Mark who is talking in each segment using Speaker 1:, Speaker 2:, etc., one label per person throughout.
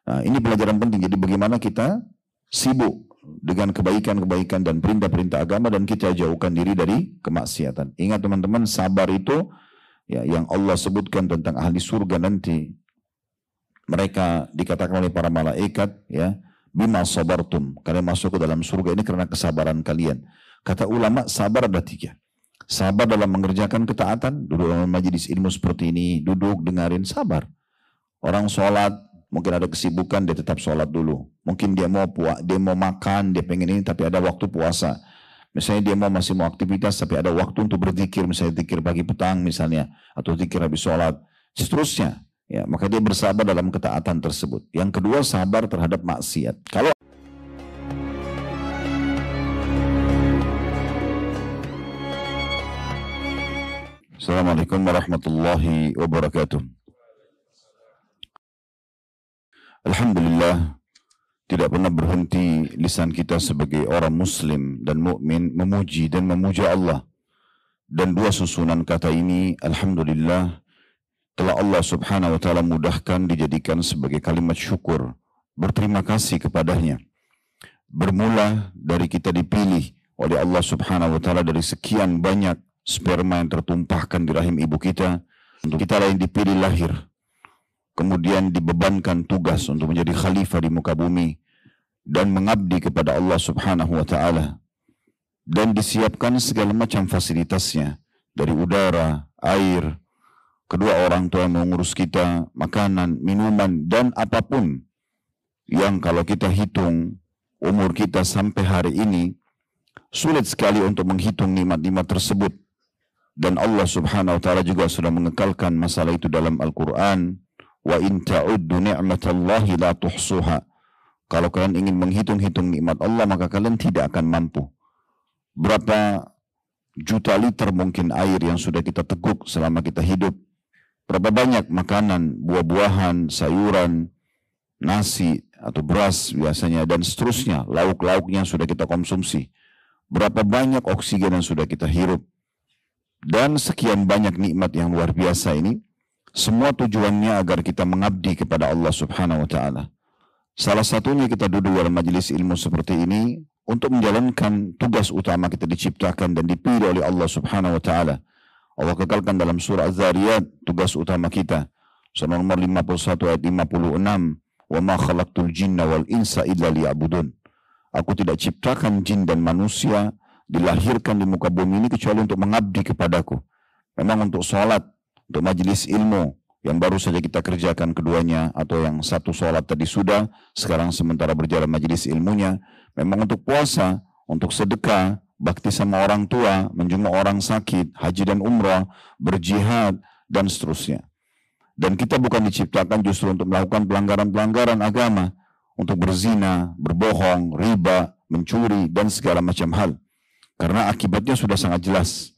Speaker 1: Nah, ini pelajaran penting. Jadi bagaimana kita sibuk dengan kebaikan-kebaikan dan perintah-perintah agama dan kita jauhkan diri dari kemaksiatan. Ingat teman-teman, sabar itu ya yang Allah sebutkan tentang ahli surga nanti. Mereka dikatakan oleh para malaikat, ya, bima sabartum, kalian masuk ke dalam surga ini karena kesabaran kalian. Kata ulama, sabar ada 3. Sabar dalam mengerjakan ketaatan, duduk dalam majelis ilmu seperti ini, duduk dengarin, sabar. Orang sholat, mungkin ada kesibukan, dia tetap sholat dulu. Mungkin dia mau makan, dia pengen ini, tapi ada waktu puasa. Misalnya dia masih mau aktivitas, tapi ada waktu untuk berzikir, misalnya zikir pagi petang misalnya, atau zikir habis sholat, seterusnya. Ya, maka dia bersabar dalam ketaatan tersebut. Yang kedua, sabar terhadap maksiat. Kalau Assalamualaikum warahmatullahi wabarakatuh. Alhamdulillah, tidak pernah berhenti lisan kita sebagai orang muslim dan mukmin memuji dan memuja Allah. Dan dua susunan kata ini, alhamdulillah, telah Allah subhanahu wa ta'ala mudahkan dijadikan sebagai kalimat syukur, berterima kasih kepadanya. Bermula dari kita dipilih oleh Allah subhanahu wa ta'ala dari sekian banyak sperma yang tertumpahkan di rahim ibu kita, untuk kita lain dipilih lahir, kemudian dibebankan tugas untuk menjadi khalifah di muka bumi dan mengabdi kepada Allah subhanahu wa ta'ala, dan disiapkan segala macam fasilitasnya dari udara, air, kedua orang tua yang mengurus kita, makanan, minuman, dan apapun yang kalau kita hitung umur kita sampai hari ini, sulit sekali untuk menghitung nikmat-nikmat tersebut. Dan Allah subhanahu wa ta'ala juga sudah mengekalkan masalah itu dalam Al-Quran. Wa in ta'uddu ni'matallahi la tuhsuha. Kalau kalian ingin menghitung-hitung nikmat Allah, maka kalian tidak akan mampu. Berapa juta liter mungkin air yang sudah kita teguk selama kita hidup. Berapa banyak makanan, buah-buahan, sayuran, nasi atau beras biasanya, dan seterusnya, lauk-lauknya sudah kita konsumsi. Berapa banyak oksigen yang sudah kita hirup. Dan sekian banyak nikmat yang luar biasa ini, semua tujuannya agar kita mengabdi kepada Allah subhanahu wa ta'ala. Salah satunya kita duduk dalam majelis ilmu seperti ini untuk menjalankan tugas utama kita diciptakan dan dipilih oleh Allah subhanahu wa ta'ala. Allah kekalkan dalam surah Az-Zariyat tugas utama kita. Surah nomor 51 ayat 56. Wa ma khalaqtul jinna wal insa illa liya'budun. Aku tidak ciptakan jin dan manusia dilahirkan di muka bumi ini kecuali untuk mengabdi kepadaku. Memang untuk sholat, untuk majelis ilmu yang baru saja kita kerjakan keduanya, atau yang satu sholat tadi sudah, sekarang sementara berjalan majelis ilmunya. Memang untuk puasa, untuk sedekah, bakti sama orang tua, menjenguk orang sakit, haji dan umrah, berjihad, dan seterusnya. Dan kita bukan diciptakan justru untuk melakukan pelanggaran-pelanggaran agama, untuk berzina, berbohong, riba, mencuri, dan segala macam hal. Karena akibatnya sudah sangat jelas.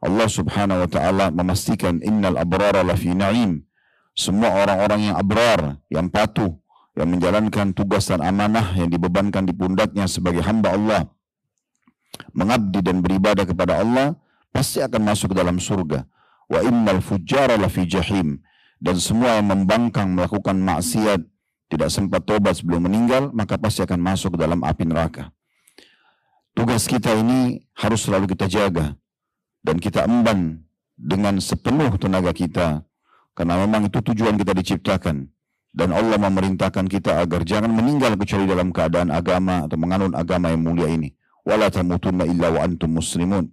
Speaker 1: Allah subhanahu wa ta'ala memastikan, innal abrara lafi na'im. Semua orang-orang yang abrar, yang patuh, yang menjalankan tugas dan amanah yang dibebankan di pundaknya sebagai hamba Allah, mengabdi dan beribadah kepada Allah, pasti akan masuk ke dalam surga. Wa innal fujjara lafi jahim. Dan semua yang membangkang melakukan maksiat, tidak sempat tobat sebelum meninggal, maka pasti akan masuk ke dalam api neraka. Tugas kita ini harus selalu kita jaga dan kita emban dengan sepenuh tenaga kita, karena memang itu tujuan kita diciptakan. Dan Allah memerintahkan kita agar jangan meninggal kecuali dalam keadaan agama atau menganut agama yang mulia ini. Wala tamutunna illa wa antum muslimun.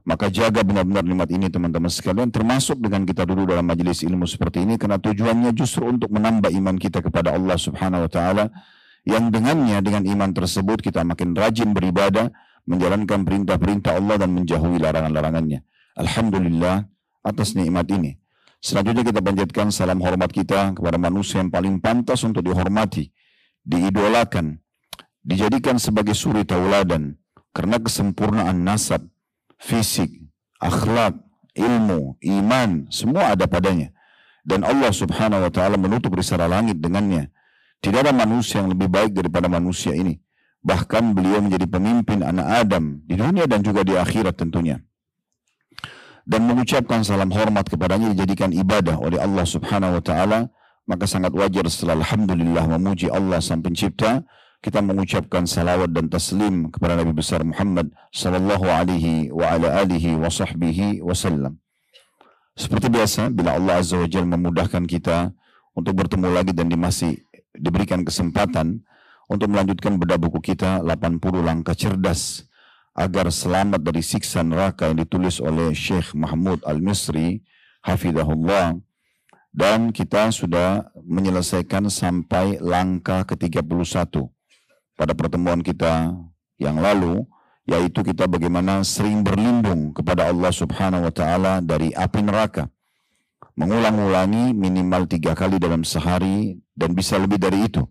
Speaker 1: Maka jaga benar-benar nikmat ini teman-teman sekalian, termasuk dengan kita duduk dalam majelis ilmu seperti ini, karena tujuannya justru untuk menambah iman kita kepada Allah subhanahu wa ta'ala, yang dengannya, dengan iman tersebut kita makin rajin beribadah, menjalankan perintah-perintah Allah dan menjauhi larangan-larangannya. Alhamdulillah atas nikmat ini. Selanjutnya kita panjatkan salam hormat kita kepada manusia yang paling pantas untuk dihormati, diidolakan, dijadikan sebagai suri tauladan karena kesempurnaan nasab, fisik, akhlak, ilmu, iman, semua ada padanya. Dan Allah subhanahu wa ta'ala menutup risalah langit dengannya. Tidak ada manusia yang lebih baik daripada manusia ini. Bahkan beliau menjadi pemimpin anak Adam di dunia dan juga di akhirat tentunya. Dan mengucapkan salam hormat kepadanya dijadikan ibadah oleh Allah subhanahu wa ta'ala, maka sangat wajar setelah alhamdulillah memuji Allah sang pencipta, kita mengucapkan salawat dan taslim kepada Nabi besar Muhammad sallallahu alaihi wa ala alihi wa sahbihi wasallam. Seperti biasa, bila Allah Azza wa Jalla memudahkan kita untuk bertemu lagi dan masih diberikan kesempatan untuk melanjutkan bedah buku kita 80 langkah cerdas agar selamat dari siksa neraka yang ditulis oleh Syekh Mahmud Al-Misri hafizahullah, dan kita sudah menyelesaikan sampai langkah ke-31 pada pertemuan kita yang lalu, yaitu kita bagaimana sering berlindung kepada Allah Subhanahu wa taala dari api neraka. Mengulang-ulangi minimal 3 kali dalam sehari dan bisa lebih dari itu.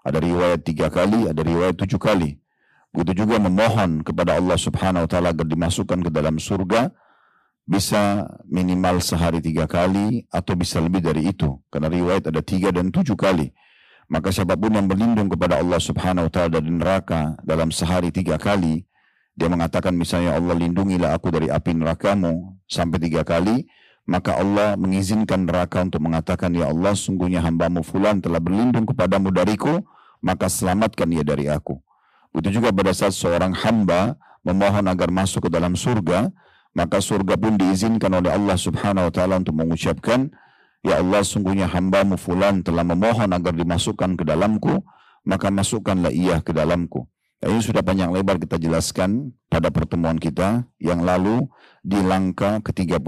Speaker 1: Ada riwayat 3 kali, ada riwayat 7 kali. Begitu juga memohon kepada Allah Subhanahu wa taala agar dimasukkan ke dalam surga, bisa minimal sehari 3 kali atau bisa lebih dari itu. Karena riwayat ada 3 dan 7 kali. Maka siapapun yang berlindung kepada Allah Subhanahu wa taala dari neraka dalam sehari 3 kali, dia mengatakan misalnya, Allah lindungilah aku dari api nerakamu sampai 3 kali, maka Allah mengizinkan neraka untuk mengatakan, ya Allah, sungguhnya hambamu fulan telah berlindung kepadamu dariku, maka selamatkan ia dari aku. Begitu juga pada saat seorang hamba memohon agar masuk ke dalam surga, maka surga pun diizinkan oleh Allah Subhanahu wa taala untuk mengucapkan, ya Allah, sungguhnya hambamu fulan telah memohon agar dimasukkan ke dalamku, maka masukkanlah ia ke dalamku. Dan ini sudah panjang lebar kita jelaskan pada pertemuan kita yang lalu di langkah ke-31.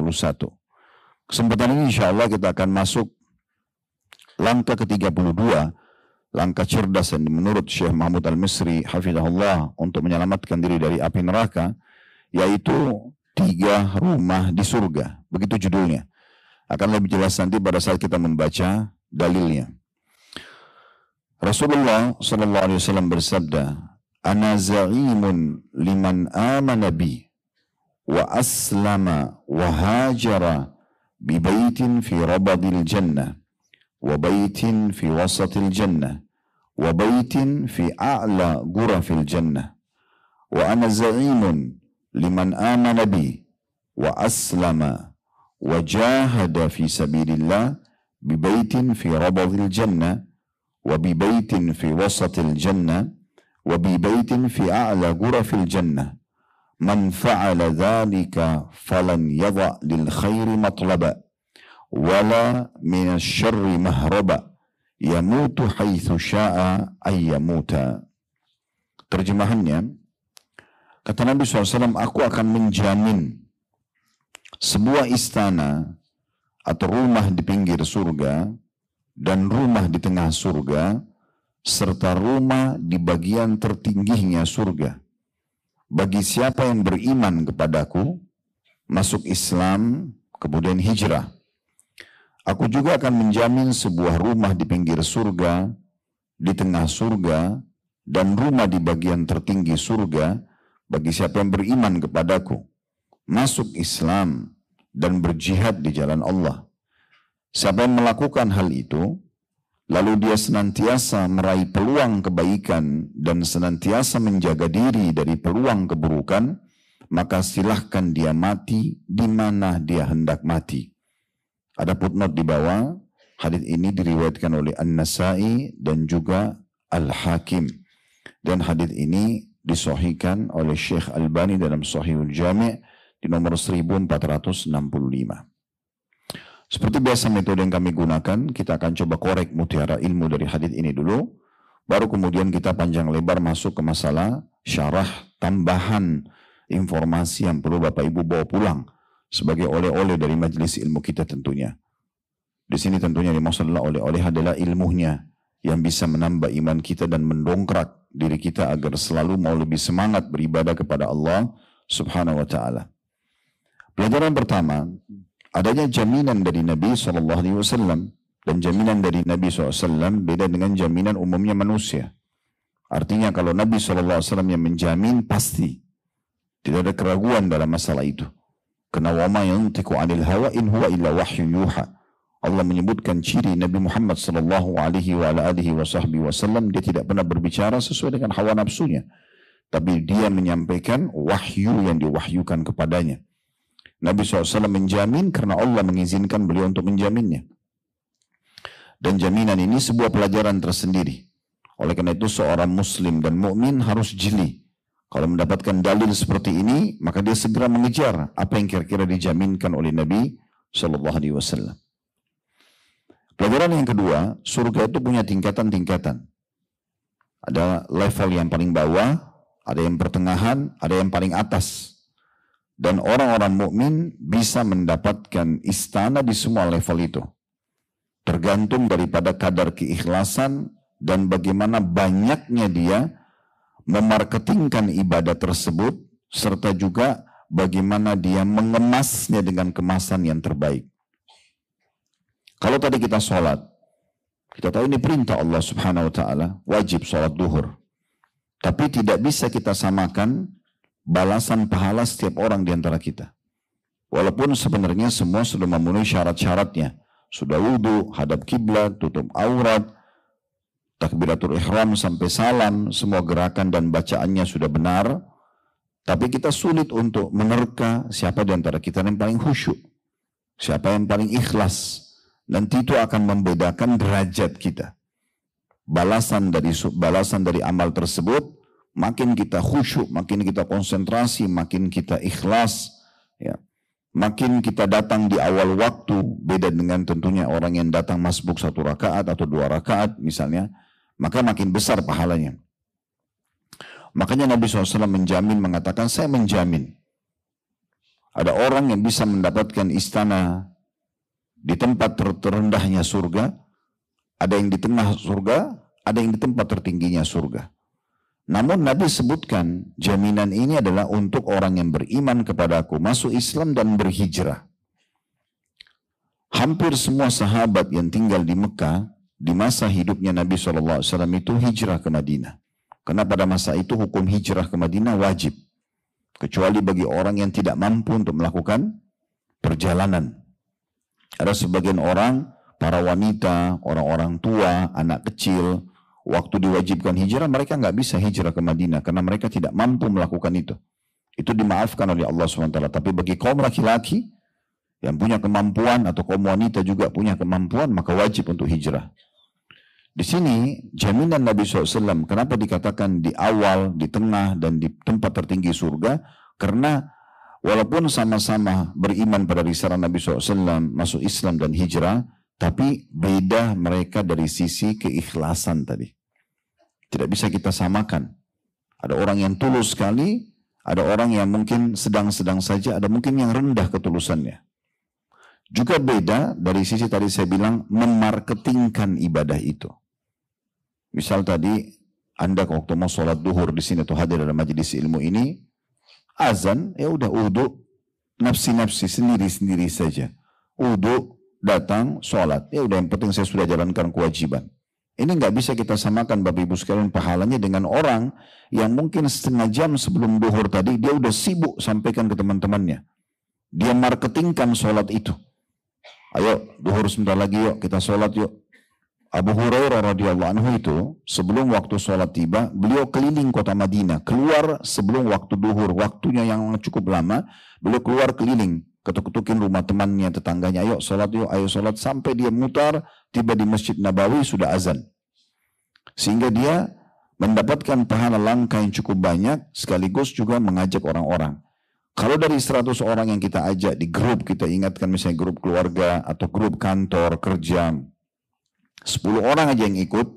Speaker 1: Kesempatan ini insya Allah kita akan masuk langkah ke-32, langkah cerdas yang menurut Syekh Mahmud Al-Misri hafizahullah untuk menyelamatkan diri dari api neraka, yaitu 3 rumah di surga. Begitu judulnya. Akan lebih jelas nanti pada saat kita membaca dalilnya. Rasulullah sallallahu alaihi wasallam bersabda, "Ana za'imun liman amana bi wa aslama wa hajara bi baitin fi rabadil jannah wa baitin fi wasatil jannah wa baitin fi a'la ghurafil jannah wa ana za'imun liman amana bi wa aslama وجاهد في سبيل الله ببيت في ربض الجنة وببيت في وسط الجنة وببيت في أعلى غرف الجنة من فعل ذلك فلن يضع للخير مطلبا ولا من الشر مهربا يموت حيث شاء أن يموت." Terjemahannya, kata Nabi SAW, aku akan menjamin sebuah istana atau rumah di pinggir surga dan rumah di tengah surga serta rumah di bagian tertingginya surga bagi siapa yang beriman kepadaku, masuk Islam, kemudian hijrah. Aku juga akan menjamin sebuah rumah di pinggir surga, di tengah surga, dan rumah di bagian tertinggi surga bagi siapa yang beriman kepadaku, masuk Islam, dan berjihad di jalan Allah. Siapa yang melakukan hal itu, lalu dia senantiasa meraih peluang kebaikan dan senantiasa menjaga diri dari peluang keburukan, maka silahkan dia mati di mana dia hendak mati. Ada footnote di bawah, hadits ini diriwayatkan oleh An-Nasai dan juga Al-Hakim. Dan hadits ini disahihkan oleh Syekh Albani dalam Sahihul Jami' di nomor 1465. Seperti biasa metode yang kami gunakan, kita akan coba korek mutiara ilmu dari hadits ini dulu, baru kemudian kita panjang lebar masuk ke masalah syarah tambahan informasi yang perlu Bapak Ibu bawa pulang sebagai oleh-oleh dari majelis ilmu kita tentunya. Di sini tentunya dimaksud adalah oleh-oleh adalah ilmunya yang bisa menambah iman kita dan mendongkrak diri kita agar selalu mau lebih semangat beribadah kepada Allah Subhanahu wa taala. Pelajaran pertama, adanya jaminan dari Nabi SAW, dan jaminan dari Nabi SAW beda dengan jaminan umumnya manusia. Artinya kalau Nabi SAW yang menjamin, pasti tidak ada keraguan dalam masalah itu. Karena wa ma yantiqu 'anil hawa in huwa illa wahyun yuha. Allah menyebutkan ciri Nabi Muhammad SAW, dia tidak pernah berbicara sesuai dengan hawa nafsunya, tapi dia menyampaikan wahyu yang diwahyukan kepadanya. Nabi SAW menjamin karena Allah mengizinkan beliau untuk menjaminnya. Dan jaminan ini sebuah pelajaran tersendiri. Oleh karena itu seorang muslim dan mukmin harus jeli. Kalau mendapatkan dalil seperti ini, maka dia segera mengejar apa yang kira-kira dijaminkan oleh Nabi Shallallahu Alaihi Wasallam. Pelajaran yang kedua, surga itu punya tingkatan-tingkatan. Ada level yang paling bawah, ada yang pertengahan, ada yang paling atas. Dan orang-orang mukmin bisa mendapatkan istana di semua level itu. Tergantung daripada kadar keikhlasan dan bagaimana banyaknya dia memarketingkan ibadah tersebut, serta juga bagaimana dia mengemasnya dengan kemasan yang terbaik. Kalau tadi kita sholat, kita tahu ini perintah Allah Subhanahu wa Ta'ala, wajib sholat duhur. Tapi tidak bisa kita samakan balasan pahala setiap orang di antara kita. Walaupun sebenarnya semua sudah memenuhi syarat-syaratnya. Sudah wudhu, hadap kiblat, tutup aurat, takbiratul ihram sampai salam, semua gerakan dan bacaannya sudah benar. Tapi kita sulit untuk menerka siapa di antara kita yang paling khusyuk, siapa yang paling ikhlas. Nanti itu akan membedakan derajat kita. Balasan dari amal tersebut, makin kita khusyuk, makin kita konsentrasi, makin kita ikhlas, ya. Makin kita datang di awal waktu, beda dengan tentunya orang yang datang masbuk 1 rakaat atau 2 rakaat misalnya, maka makin besar pahalanya. Makanya Nabi SAW menjamin, mengatakan, saya menjamin ada orang yang bisa mendapatkan istana di tempat terendahnya surga, ada yang di tengah surga, ada yang di tempat tertingginya surga. Namun Nabi sebutkan jaminan ini adalah untuk orang yang beriman kepadaku, masuk Islam dan berhijrah. Hampir semua sahabat yang tinggal di Mekah di masa hidupnya Nabi SAW itu hijrah ke Madinah. Karena pada masa itu hukum hijrah ke Madinah wajib. Kecuali bagi orang yang tidak mampu untuk melakukan perjalanan. Ada sebagian orang, para wanita, orang-orang tua, anak kecil, waktu diwajibkan hijrah, mereka nggak bisa hijrah ke Madinah karena mereka tidak mampu melakukan itu. Itu dimaafkan oleh Allah SWT. Tapi bagi kaum laki-laki yang punya kemampuan atau kaum wanita juga punya kemampuan, maka wajib untuk hijrah. Di sini jaminan Nabi SAW, kenapa dikatakan di awal, di tengah, dan di tempat tertinggi surga? Karena walaupun sama-sama beriman pada risalah Nabi SAW, masuk Islam dan hijrah, tapi beda mereka dari sisi keikhlasan tadi. Tidak bisa kita samakan. Ada orang yang tulus sekali, ada orang yang mungkin sedang-sedang saja, ada mungkin yang rendah ketulusannya. Juga beda dari sisi tadi saya bilang, memarketingkan ibadah itu. Misal tadi, Anda waktu mau sholat duhur di sini atau hadir dalam majelis ilmu ini, azan, ya udah udhu, nafsi-nafsi, sendiri-sendiri saja. Udhu, datang, sholat. Ya udah yang penting saya sudah jalankan kewajiban. Ini nggak bisa kita samakan Bapak Ibu sekalian pahalanya dengan orang yang mungkin setengah jam sebelum duhur tadi dia udah sibuk sampaikan ke teman-temannya. Dia marketingkan sholat itu. Ayo duhur sebentar lagi yuk kita sholat yuk. Abu Hurairah radhiyallahu anhu itu sebelum waktu sholat tiba beliau keliling kota Madinah. Keluar sebelum waktu duhur. Waktunya yang cukup lama. Beliau keluar keliling. Ketuk-ketukin rumah temannya, tetangganya, ayo sholat yuk, ayo sholat. Sampai dia mutar, tiba di Masjid Nabawi, sudah azan. Sehingga dia mendapatkan pahala langkah yang cukup banyak, sekaligus juga mengajak orang-orang. Kalau dari 100 orang yang kita ajak di grup, kita ingatkan misalnya grup keluarga, atau grup kantor, kerja, 10 orang aja yang ikut,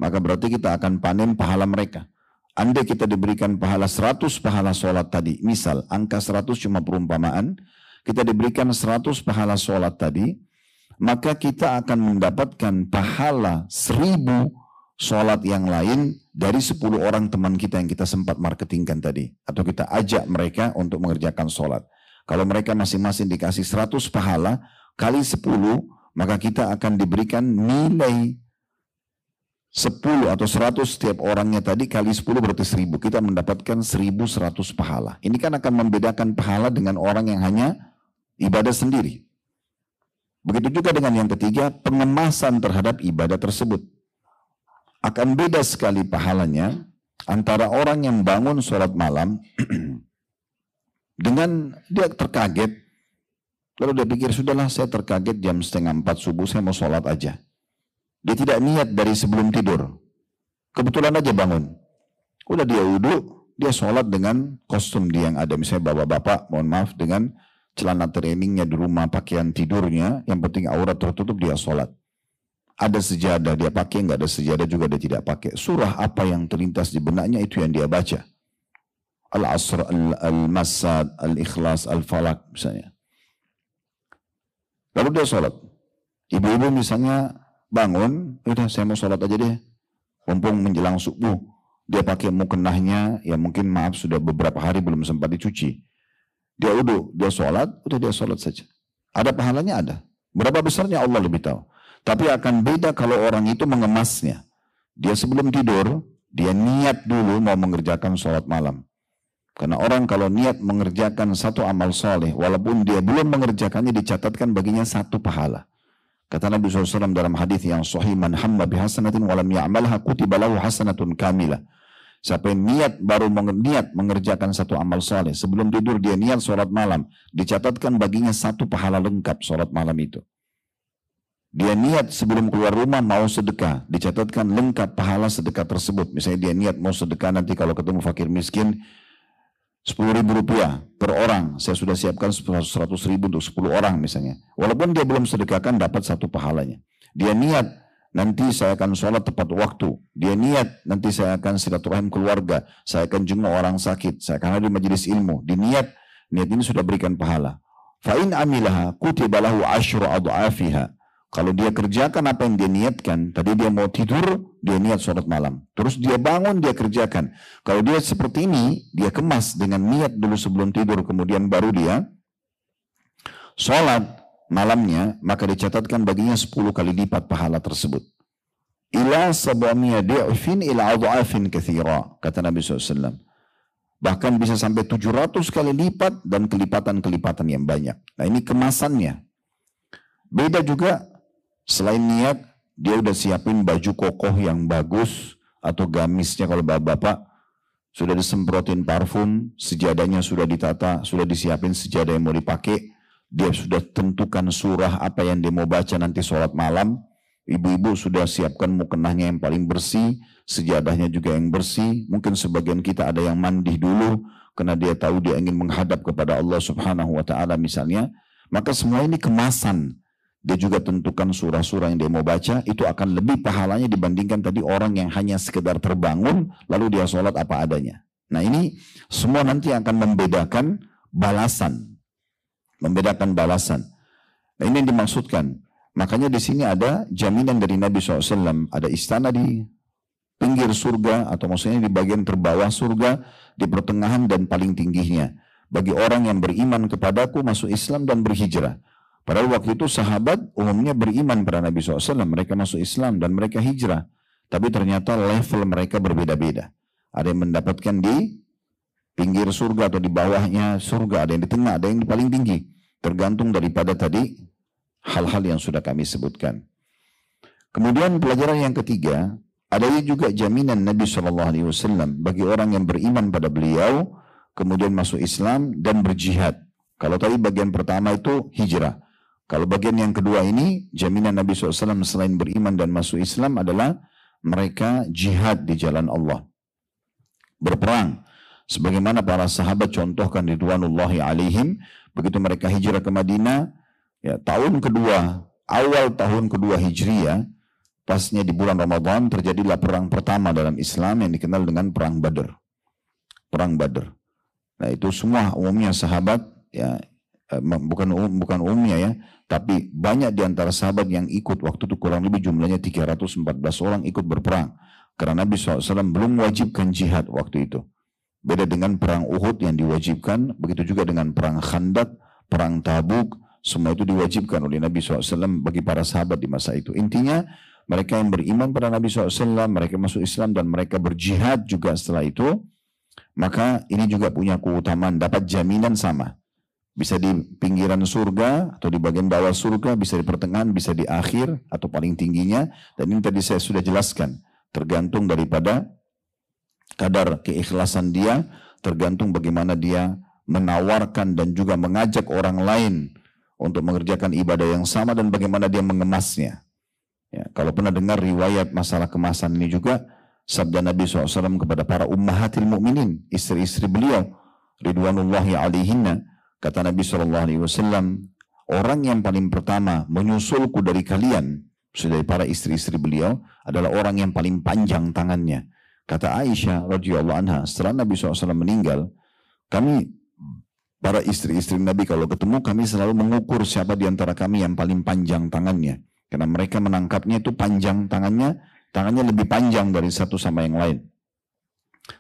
Speaker 1: maka berarti kita akan panen pahala mereka. Andai kita diberikan pahala 100 pahala sholat tadi, misal angka 100 cuma perumpamaan, kita diberikan 100 pahala sholat tadi, maka kita akan mendapatkan pahala 1000 sholat yang lain dari 10 orang teman kita yang kita sempat marketingkan tadi. Atau kita ajak mereka untuk mengerjakan sholat. Kalau mereka masing-masing dikasih 100 pahala, kali 10, maka kita akan diberikan nilai 10 atau 100 setiap orangnya tadi, kali 10 berarti 1000. Kita mendapatkan 1100 pahala. Ini kan akan membedakan pahala dengan orang yang hanya ibadah sendiri. Begitu juga dengan yang ketiga, pengemasan terhadap ibadah tersebut. Akan beda sekali pahalanya antara orang yang bangun sholat malam dengan dia terkaget. Lalu dia pikir, sudahlah saya terkaget jam 3:30 subuh, saya mau sholat aja. Dia tidak niat dari sebelum tidur. Kebetulan aja bangun. Udah dia wudhu, dia sholat dengan kostum dia yang ada. Misalnya bapak-bapak, mohon maaf, dengan celana trainingnya di rumah, pakaian tidurnya, yang penting aurat tertutup, dia sholat. Ada sejadah, dia pakai, nggak ada sejadah juga dia tidak pakai. Surah apa yang terlintas di benaknya, itu yang dia baca. Al-Asr, Al-Masad, Al-Ikhlas, Al-Falak, misalnya. Lalu dia sholat. Ibu-ibu misalnya bangun, udah saya mau sholat aja deh. Mumpung menjelang subuh. Dia pakai mukenahnya, ya mungkin maaf sudah beberapa hari belum sempat dicuci. Dia wudhu, dia sholat, udah dia sholat saja. Ada pahalanya? Ada. Berapa besarnya Allah lebih tahu. Tapi akan beda kalau orang itu mengemasnya. Dia sebelum tidur, dia niat dulu mau mengerjakan sholat malam. Karena orang kalau niat mengerjakan satu amal soleh, walaupun dia belum mengerjakannya, dicatatkan baginya satu pahala. Kata Nabi SAW dalam hadis yang sahih, man hamma bihasanatin walam ya'malha kutiba lahu hasanatun kamilah. Siapa yang baru niat mengerjakan satu amal soleh, sebelum tidur dia niat sholat malam, dicatatkan baginya satu pahala lengkap sholat malam itu. Dia niat sebelum keluar rumah mau sedekah, dicatatkan lengkap pahala sedekah tersebut. Misalnya dia niat mau sedekah nanti kalau ketemu fakir miskin, 10.000 rupiah per orang, saya sudah siapkan 100.000 untuk 10 orang misalnya. Walaupun dia belum sedekahkan, dapat satu pahalanya. Dia niat, nanti saya akan sholat tepat waktu. Dia niat, nanti saya akan silaturahim keluarga. Saya akan jenguk orang sakit. Saya akan hadir majelis ilmu. Niat ini sudah berikan pahala. Fa'in amilaha kutiba lahu asyru adha'afiha. Kalau dia kerjakan apa yang dia niatkan, tadi dia mau tidur, dia niat sholat malam. Terus dia bangun, dia kerjakan. Kalau dia seperti ini, dia kemas dengan niat dulu sebelum tidur, kemudian baru dia sholat malamnya, maka dicatatkan baginya 10 kali lipat pahala tersebut. Ila sab'amiya di'fin ila adha'afin kathira, kata Nabi SAW. Bahkan bisa sampai 700 kali lipat dan kelipatan-kelipatan yang banyak. Nah ini kemasannya. Beda juga, selain niat, dia udah siapin baju kokoh yang bagus, atau gamisnya kalau bapak-bapak, sudah disemprotin parfum, sejadahnya sudah ditata, sudah disiapin sejadah yang mau dipakai, dia sudah tentukan surah apa yang dia mau baca nanti sholat malam. Ibu-ibu sudah siapkan mukenahnya yang paling bersih, sejadahnya juga yang bersih. Mungkin sebagian kita ada yang mandi dulu, karena dia tahu dia ingin menghadap kepada Allah Subhanahu wa Ta'ala misalnya. Maka semua ini kemasan. Dia juga tentukan surah-surah yang dia mau baca, itu akan lebih pahalanya dibandingkan tadi orang yang hanya sekedar terbangun, lalu dia sholat apa adanya. Nah ini semua nanti akan membedakan balasan. Membedakan balasan. Nah, ini yang dimaksudkan. Makanya di sini ada jaminan dari Nabi SAW. Ada istana di pinggir surga, atau maksudnya di bagian terbawah surga, di pertengahan dan paling tingginya. Bagi orang yang beriman kepadaku, masuk Islam dan berhijrah. Padahal waktu itu sahabat umumnya beriman pada Nabi SAW. Mereka masuk Islam dan mereka hijrah. Tapi ternyata level mereka berbeda-beda. Ada yang mendapatkan di pinggir surga atau di bawahnya surga, ada yang di tengah, ada yang di paling tinggi. Tergantung daripada tadi hal-hal yang sudah kami sebutkan. Kemudian pelajaran yang ketiga, adanya juga jaminan Nabi SAW bagi orang yang beriman pada beliau, kemudian masuk Islam dan berjihad. Kalau tadi bagian pertama itu hijrah. Kalau bagian yang kedua ini, jaminan Nabi SAW selain beriman dan masuk Islam adalah mereka jihad di jalan Allah. Berperang. Sebagaimana para sahabat contohkan ridwanullahi alaihim, begitu mereka hijrah ke Madinah, ya, tahun kedua, awal tahun kedua Hijriyah, pasnya di bulan Ramadan, terjadilah perang pertama dalam Islam yang dikenal dengan Perang Badr. Perang Badr. Nah itu semua umumnya sahabat, ya, bukan umumnya ya, tapi banyak di antara sahabat yang ikut waktu itu kurang lebih jumlahnya 314 orang ikut berperang. Karena Nabi SAW belum mewajibkan jihad waktu itu. Beda dengan perang Uhud yang diwajibkan, begitu juga dengan perang Khandaq, perang Tabuk, semua itu diwajibkan oleh Nabi SAW bagi para sahabat di masa itu. Intinya mereka yang beriman pada Nabi SAW, mereka masuk Islam dan mereka berjihad juga setelah itu, maka ini juga punya keutamaan, dapat jaminan sama. Bisa di pinggiran surga atau di bagian bawah surga, bisa di pertengahan, bisa di akhir atau paling tingginya. Dan ini tadi saya sudah jelaskan, tergantung daripada kadar keikhlasan dia, tergantung bagaimana dia menawarkan dan juga mengajak orang lain untuk mengerjakan ibadah yang sama dan bagaimana dia mengemasnya. Ya, kalau pernah dengar riwayat masalah kemasan ini juga, sabda Nabi SAW kepada para ummahatil mu'minin, istri-istri beliau, ridwanullahi alaihinna, kata Nabi SAW, orang yang paling pertama menyusulku dari kalian, dari para istri-istri beliau, adalah orang yang paling panjang tangannya. Kata Aisyah radhiyallahu anha, setelah Nabi SAW meninggal, kami para istri-istri Nabi kalau ketemu, kami selalu mengukur siapa di antara kami yang paling panjang tangannya. Karena mereka menangkapnya itu panjang tangannya lebih panjang dari satu sama yang lain.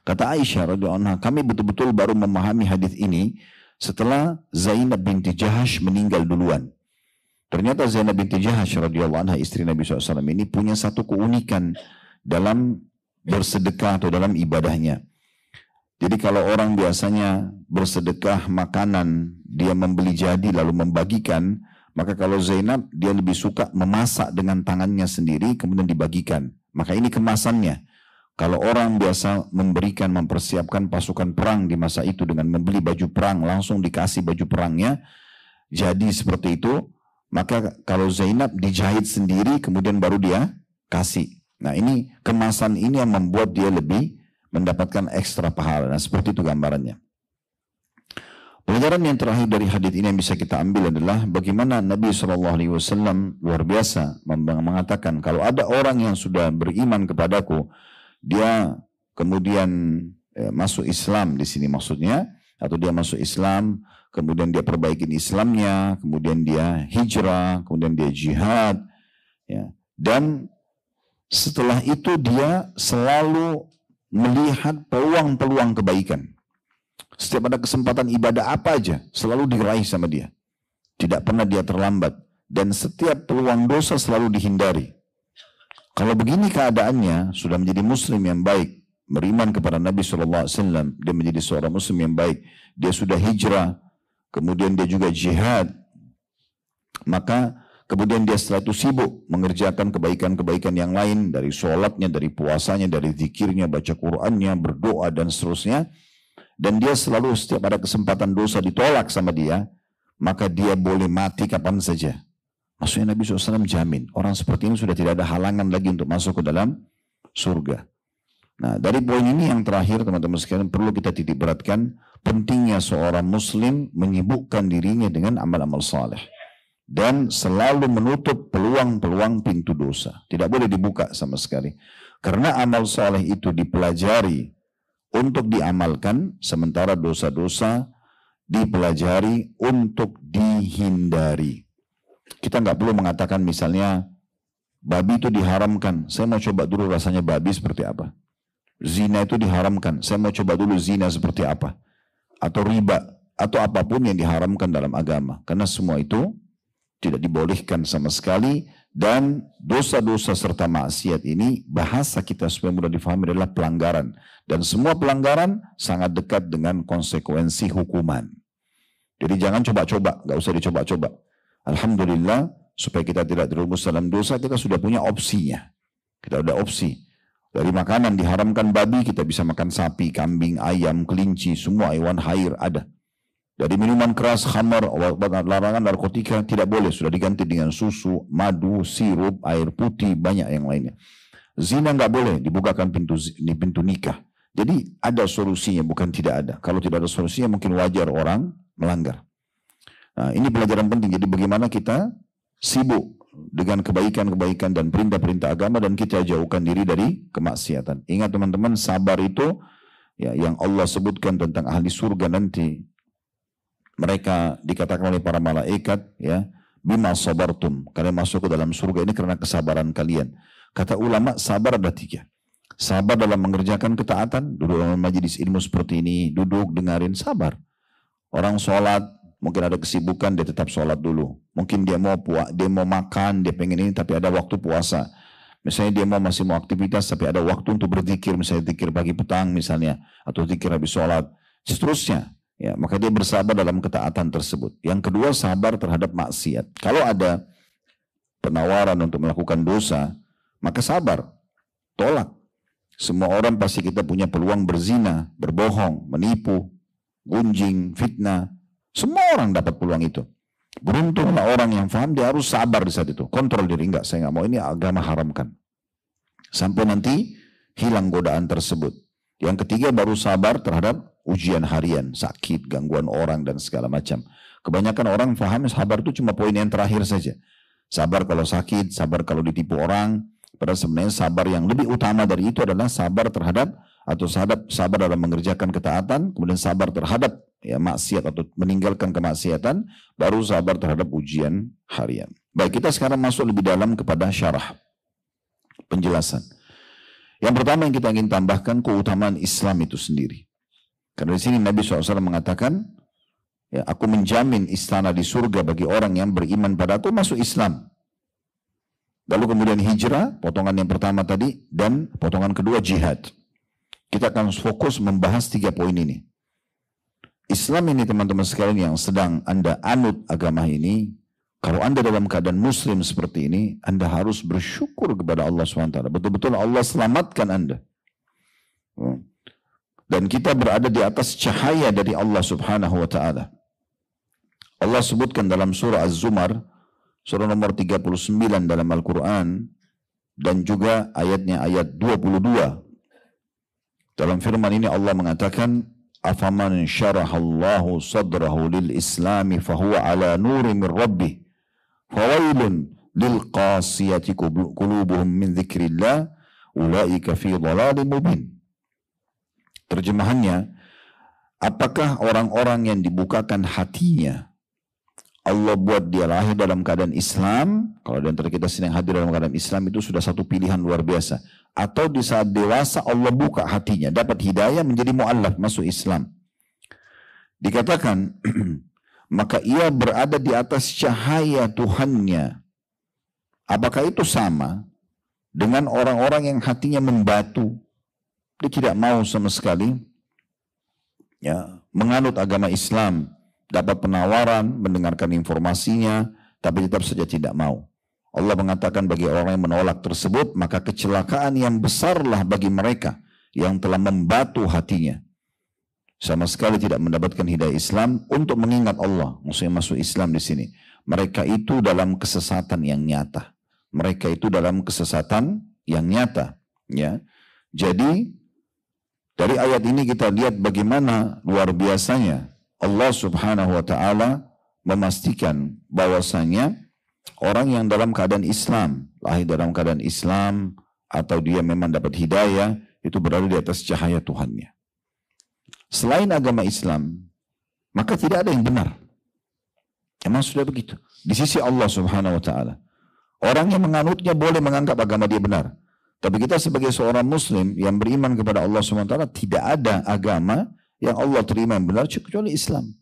Speaker 1: Kata Aisyah radhiyallahu anha, kami betul-betul baru memahami hadis ini setelah Zainab binti Jahash meninggal duluan. Ternyata Zainab binti Jahash radhiyallahu anha, istri Nabi SAW ini punya satu keunikan dalam bersedekah atau dalam ibadahnya. Jadi kalau orang biasanya bersedekah makanan, dia membeli jadi lalu membagikan, maka kalau Zainab, dia lebih suka memasak dengan tangannya sendiri, kemudian dibagikan. Maka ini kemasannya. Kalau orang biasa memberikan, mempersiapkan pasukan perang di masa itu dengan membeli baju perang, langsung dikasih baju perangnya, jadi seperti itu, maka kalau Zainab dijahit sendiri, kemudian baru dia kasih. Nah ini, kemasan ini yang membuat dia lebih mendapatkan ekstra pahala. Nah seperti itu gambarannya. Pelajaran yang terakhir dari hadis ini yang bisa kita ambil adalah bagaimana Nabi SAW luar biasa mengatakan, kalau ada orang yang sudah beriman kepadaku, dia kemudian masuk Islam di sini maksudnya, atau dia masuk Islam, kemudian dia perbaikin Islamnya, kemudian dia hijrah, kemudian dia jihad, ya. Dan setelah itu dia selalu melihat peluang-peluang kebaikan. Setiap ada kesempatan ibadah apa aja, selalu diraih sama dia. Tidak pernah dia terlambat. Dan setiap peluang dosa selalu dihindari. Kalau begini keadaannya, sudah menjadi muslim yang baik, beriman kepada Nabi SAW, dia menjadi seorang muslim yang baik, dia sudah hijrah, kemudian dia juga jihad, maka kemudian dia setelah itu sibuk mengerjakan kebaikan-kebaikan yang lain, dari sholatnya, dari puasanya, dari zikirnya, baca Qur'annya, berdoa, dan seterusnya. Dan dia selalu setiap ada kesempatan dosa ditolak sama dia, maka dia boleh mati kapan saja. Maksudnya Nabi SAW jamin, orang seperti ini sudah tidak ada halangan lagi untuk masuk ke dalam surga. Nah dari poin ini yang terakhir teman-teman sekalian, perlu kita titik beratkan, pentingnya seorang muslim menyibukkan dirinya dengan amal-amal saleh. Dan selalu menutup peluang-peluang pintu dosa. Tidak boleh dibuka sama sekali. Karena amal saleh itu dipelajari untuk diamalkan, sementara dosa-dosa dipelajari untuk dihindari. Kita nggak perlu mengatakan misalnya babi itu diharamkan, saya mau coba dulu rasanya babi seperti apa. Zina itu diharamkan, saya mau coba dulu zina seperti apa. Atau riba, atau apapun yang diharamkan dalam agama. Karena semua itu tidak dibolehkan sama sekali, dan dosa-dosa serta maksiat ini bahasa kita supaya mudah difahami adalah pelanggaran, dan semua pelanggaran sangat dekat dengan konsekuensi hukuman. Jadi jangan coba-coba, nggak usah dicoba-coba. Alhamdulillah supaya kita tidak terjerumus dalam dosa, kita sudah punya opsinya. Kita ada opsi. Dari makanan diharamkan babi, kita bisa makan sapi, kambing, ayam, kelinci, semua hewan hair ada. Dari minuman keras, khamar, larangan narkotika tidak boleh, sudah diganti dengan susu, madu, sirup, air putih, banyak yang lainnya. Zina nggak boleh, dibukakan pintu nikah. Jadi ada solusinya, bukan tidak ada. Kalau tidak ada solusinya mungkin wajar orang melanggar. Nah, ini pelajaran penting. Jadi bagaimana kita sibuk dengan kebaikan-kebaikan dan perintah-perintah agama, dan kita jauhkan diri dari kemaksiatan. Ingat teman-teman, sabar itu ya, yang Allah sebutkan tentang ahli surga nanti. Mereka dikatakan oleh para malaikat, ya, bima sabartum, kalian masuk ke dalam surga ini karena kesabaran kalian. Kata ulama, sabar ada 3. Sabar dalam mengerjakan ketaatan, duduk dalam majelis ilmu seperti ini, duduk dengarin, sabar. Orang sholat, mungkin ada kesibukan, dia tetap sholat dulu. Mungkin dia mau makan, dia pengen ini, tapi ada waktu puasa. Misalnya dia masih mau aktivitas, tapi ada waktu untuk berzikir, misalnya zikir pagi petang misalnya, atau zikir habis sholat, seterusnya. Ya, maka dia bersabar dalam ketaatan tersebut. Yang kedua, sabar terhadap maksiat. Kalau ada penawaran untuk melakukan dosa, maka sabar, tolak. Semua orang pasti kita punya peluang berzina, berbohong, menipu, gunjing, fitnah. Semua orang dapat peluang itu. Beruntunglah orang yang faham, dia harus sabar di saat itu. Kontrol diri, enggak, saya enggak mau, ini agama haramkan. Sampai nanti hilang godaan tersebut. Yang ketiga baru sabar terhadap ujian harian, sakit, gangguan orang, dan segala macam. Kebanyakan orang faham sabar itu cuma poin yang terakhir saja. Sabar kalau sakit, sabar kalau ditipu orang. Padahal sebenarnya sabar yang lebih utama dari itu adalah sabar terhadap atau sabar dalam mengerjakan ketaatan, kemudian sabar terhadap ya maksiat atau meninggalkan kemaksiatan, baru sabar terhadap ujian harian. Baik, kita sekarang masuk lebih dalam kepada syarah, penjelasan. Yang pertama yang kita ingin tambahkan keutamaan Islam itu sendiri. Karena di sini Nabi SAW mengatakan, ya, aku menjamin istana di surga bagi orang yang beriman pada aku masuk Islam. Lalu kemudian hijrah, potongan yang pertama tadi, dan potongan kedua jihad. Kita akan fokus membahas 3 poin ini. Islam ini teman-teman sekalian yang sedang Anda anut agama ini, kalau Anda dalam keadaan muslim seperti ini, Anda harus bersyukur kepada Allah SWT. Betul-betul Allah selamatkan Anda. Dan kita berada di atas cahaya dari Allah Subhanahu wa ta'ala. Allah sebutkan dalam surah Az-Zumar, surah nomor 39 dalam Al-Quran, dan juga ayatnya ayat 22. Dalam firman ini Allah mengatakan, afaman syarahallahu sadrahu lil islami fahuwa ala nuri min rabbih fawailun lil qasiyati qulubuhum min dzikrillah ulaika fi dhalalin mubin. Terjemahannya, apakah orang-orang yang dibukakan hatinya Allah buat dia lahir dalam keadaan Islam, kalau di antara kita sedang hadir dalam keadaan Islam itu sudah satu pilihan luar biasa. Atau di saat dewasa Allah buka hatinya, dapat hidayah menjadi mu'allaf, masuk Islam. Dikatakan, maka ia berada di atas cahaya Tuhannya. Apakah itu sama dengan orang-orang yang hatinya membatu? Dia tidak mau sama sekali ya, menganut agama Islam. Dapat penawaran, mendengarkan informasinya, tapi tetap saja tidak mau. Allah mengatakan bagi orang yang menolak tersebut, maka kecelakaan yang besarlah bagi mereka yang telah membatu hatinya. Sama sekali tidak mendapatkan hidayah Islam untuk mengingat Allah. Maksudnya masuk Islam di sini. Mereka itu dalam kesesatan yang nyata. Mereka itu dalam kesesatan yang nyata. Ya. Jadi, dari ayat ini kita lihat bagaimana luar biasanya Allah Subhanahu wa ta'ala memastikan bahwasanya orang yang dalam keadaan Islam, lahir dalam keadaan Islam, atau dia memang dapat hidayah, itu berada di atas cahaya Tuhannya. Selain agama Islam, maka tidak ada yang benar. Emang sudah begitu. Di sisi Allah Subhanahu wa ta'ala. Orang yang menganutnya boleh menganggap agama dia benar. Tapi kita sebagai seorang Muslim yang beriman kepada Allah Subhanahu wa ta'ala, tidak ada agama yang Allah terima yang benar kecuali Islam.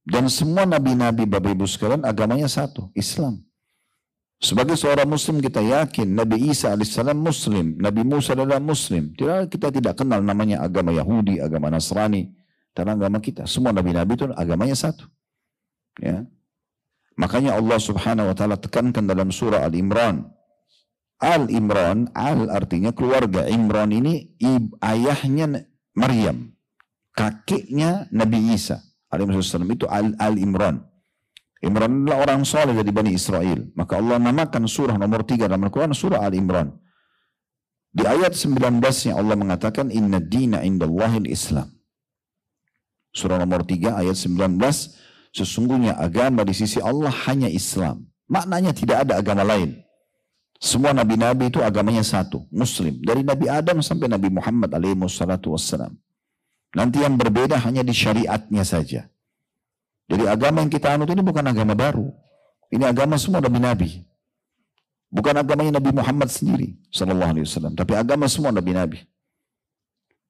Speaker 1: Dan semua nabi-nabi Bapak Ibu sekalian agamanya satu, Islam. Sebagai seorang Muslim kita yakin Nabi Isa alaihissalam Muslim, Nabi Musa adalah Muslim. Kita tidak kenal namanya agama Yahudi, agama Nasrani, karena agama kita. Semua nabi-nabi itu agamanya satu. Ya. Makanya Allah Subhanahu wa ta'ala tekankan dalam surah Al-Imran. Al-Imran, Al artinya keluarga. Imran ini ayahnya Maryam. Kakeknya Nabi Isa alaihissalam itu Al-Imran. Imran adalah orang soleh dari Bani Israel. Maka Allah namakan surah nomor 3 dalam Al-Quran surah Al-Imran. Di ayat 19 yang Allah mengatakan inna dina indallahil Islam. Surah nomor 3 ayat 19, sesungguhnya agama di sisi Allah hanya Islam. Maknanya tidak ada agama lain. Semua nabi-nabi itu agamanya satu, Muslim. Dari Nabi Adam sampai Nabi Muhammad alaihi wassalatu wassalam. Nanti yang berbeda hanya di syariatnya saja. Jadi agama yang kita anut ini bukan agama baru. Ini agama semua nabi-nabi. Bukan agamanya Nabi Muhammad sendiri sallallahu alaihi wasallam, tapi agama semua nabi-nabi.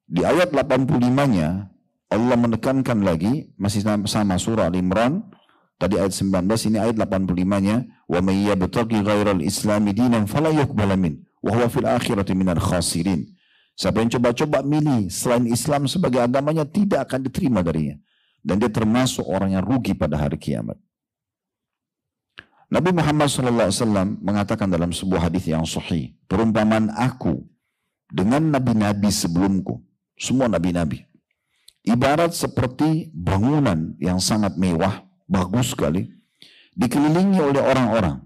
Speaker 1: Di ayat 85-nya Allah menekankan lagi, masih sama surah Al-Imran, tadi ayat 19, ini ayat 85-nya, wa may yabtaghi ghairal islami dinan fala yuqbala min wa huwa fil akhirati minal khasirin. Siapa yang coba-coba milih selain Islam sebagai agamanya tidak akan diterima darinya. Dan dia termasuk orang yang rugi pada hari kiamat. Nabi Muhammad SAW mengatakan dalam sebuah hadis yang sahih, perumpamaan aku dengan nabi-nabi sebelumku, semua nabi-nabi, ibarat seperti bangunan yang sangat mewah, bagus sekali, dikelilingi oleh orang-orang.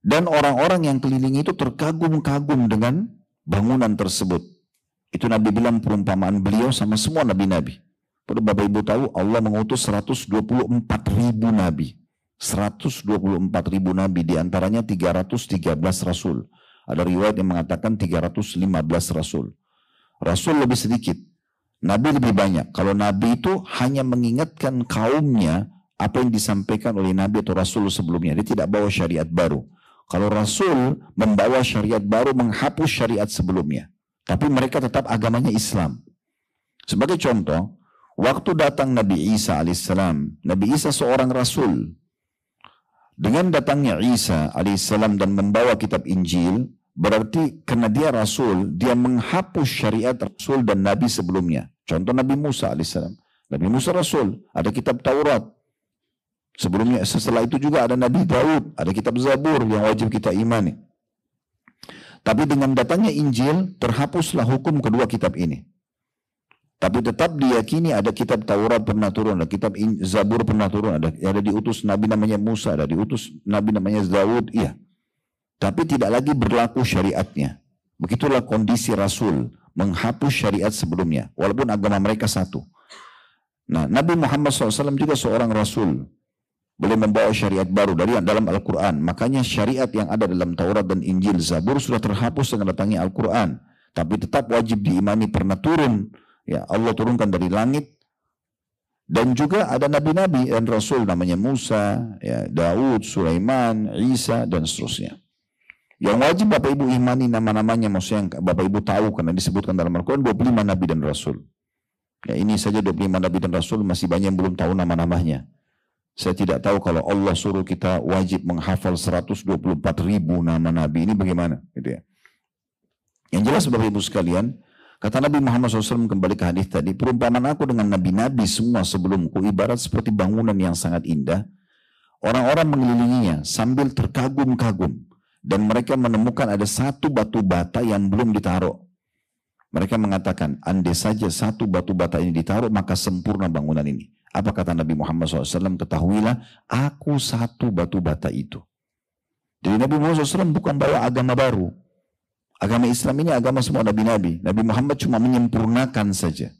Speaker 1: Dan orang-orang yang keliling itu terkagum-kagum dengan bangunan tersebut. Itu Nabi bilang perumpamaan beliau sama semua nabi-nabi. Perlu Bapak Ibu tahu Allah mengutus 124.000 nabi. 124.000 nabi, diantaranya 313 rasul. Ada riwayat yang mengatakan 315 rasul. Rasul lebih sedikit, nabi lebih banyak. Kalau nabi itu hanya mengingatkan kaumnya apa yang disampaikan oleh nabi atau rasul sebelumnya. Dia tidak bawa syariat baru. Kalau rasul membawa syariat baru, menghapus syariat sebelumnya. Tapi mereka tetap agamanya Islam. Sebagai contoh, waktu datang Nabi Isa alaihissalam, Nabi Isa seorang rasul. Dengan datangnya Isa alaihissalam dan membawa kitab Injil, berarti karena dia rasul, dia menghapus syariat rasul dan nabi sebelumnya. Contoh Nabi Musa alaihissalam. Nabi Musa rasul, ada kitab Taurat. Sebelumnya, setelah itu juga ada Nabi Daud, ada kitab Zabur yang wajib kita imani. Tapi dengan datangnya Injil, terhapuslah hukum kedua kitab ini. Tapi tetap diyakini ada kitab Taurat pernah turun, ada kitab Zabur pernah turun, ada diutus Nabi namanya Musa, ada diutus Nabi namanya Daud, iya. Tapi tidak lagi berlaku syariatnya. Begitulah kondisi Rasul, menghapus syariat sebelumnya, walaupun agama mereka satu. Nah, Nabi Muhammad SAW juga seorang Rasul. Boleh membawa syariat baru dari dalam Al-Quran. Makanya syariat yang ada dalam Taurat dan Injil, Zabur sudah terhapus dengan datangnya Al-Quran. Tapi tetap wajib diimani pernah turun. Ya, Allah turunkan dari langit. Dan juga ada nabi-nabi dan rasul namanya Musa, ya, Daud, Sulaiman, Isa, dan seterusnya. Yang wajib Bapak Ibu imani nama-namanya, maksudnya yang Bapak Ibu tahu karena disebutkan dalam Al-Quran 25 nabi dan rasul. Ya, ini saja 25 nabi dan rasul, masih banyak yang belum tahu nama-namanya. Saya tidak tahu kalau Allah suruh kita wajib menghafal 124.000 nama nabi, ini bagaimana? Gitu ya. Yang jelas Bapak Ibu sekalian, kata Nabi Muhammad SAW kembali ke hadis tadi, perumpamaan aku dengan nabi-nabi semua sebelumku ibarat seperti bangunan yang sangat indah. Orang-orang mengelilinginya sambil terkagum-kagum. Dan mereka menemukan ada satu batu bata yang belum ditaruh. Mereka mengatakan, andai saja satu batu bata ini ditaruh, maka sempurna bangunan ini. Apa kata Nabi Muhammad SAW? Ketahuilah, aku satu batu bata itu. Jadi Nabi Muhammad SAW bukan bawa agama baru. Agama Islam ini agama semua nabi-nabi. Nabi Muhammad cuma menyempurnakan saja.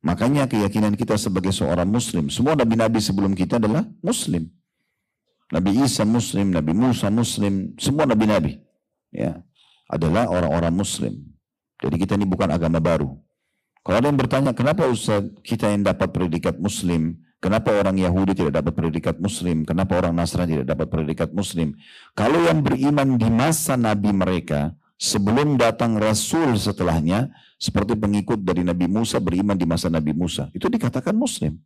Speaker 1: Makanya keyakinan kita sebagai seorang muslim, semua nabi-nabi sebelum kita adalah muslim. Nabi Isa muslim, Nabi Musa muslim, semua nabi-nabi ya adalah orang-orang muslim. Jadi kita ini bukan agama baru. Kalau ada yang bertanya, kenapa Ustaz kita yang dapat predikat muslim, kenapa orang Yahudi tidak dapat predikat muslim, kenapa orang Nasrani tidak dapat predikat muslim? Kalau yang beriman di masa nabi mereka, sebelum datang Rasul setelahnya, seperti pengikut dari Nabi Musa beriman di masa Nabi Musa, itu dikatakan muslim.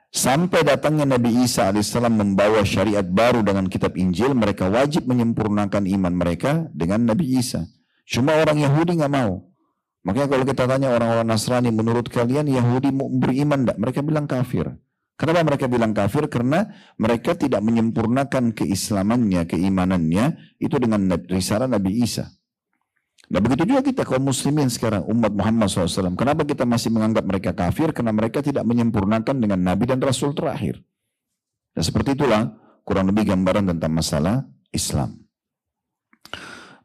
Speaker 1: Sampai datangnya Nabi Isa alaihissalam membawa syariat baru dengan kitab Injil, mereka wajib menyempurnakan iman mereka dengan Nabi Isa. Cuma orang Yahudi nggak mau. Makanya kalau kita tanya orang-orang Nasrani, menurut kalian Yahudi beriman enggak? Mereka bilang kafir. Kenapa mereka bilang kafir? Karena mereka tidak menyempurnakan keislamannya, keimanannya, itu dengan risalah Nabi Isa. Nah begitu juga kita kaum muslimin sekarang, umat Muhammad SAW. Kenapa kita masih menganggap mereka kafir? Karena mereka tidak menyempurnakan dengan Nabi dan Rasul terakhir. Dan seperti itulah kurang lebih gambaran tentang masalah Islam.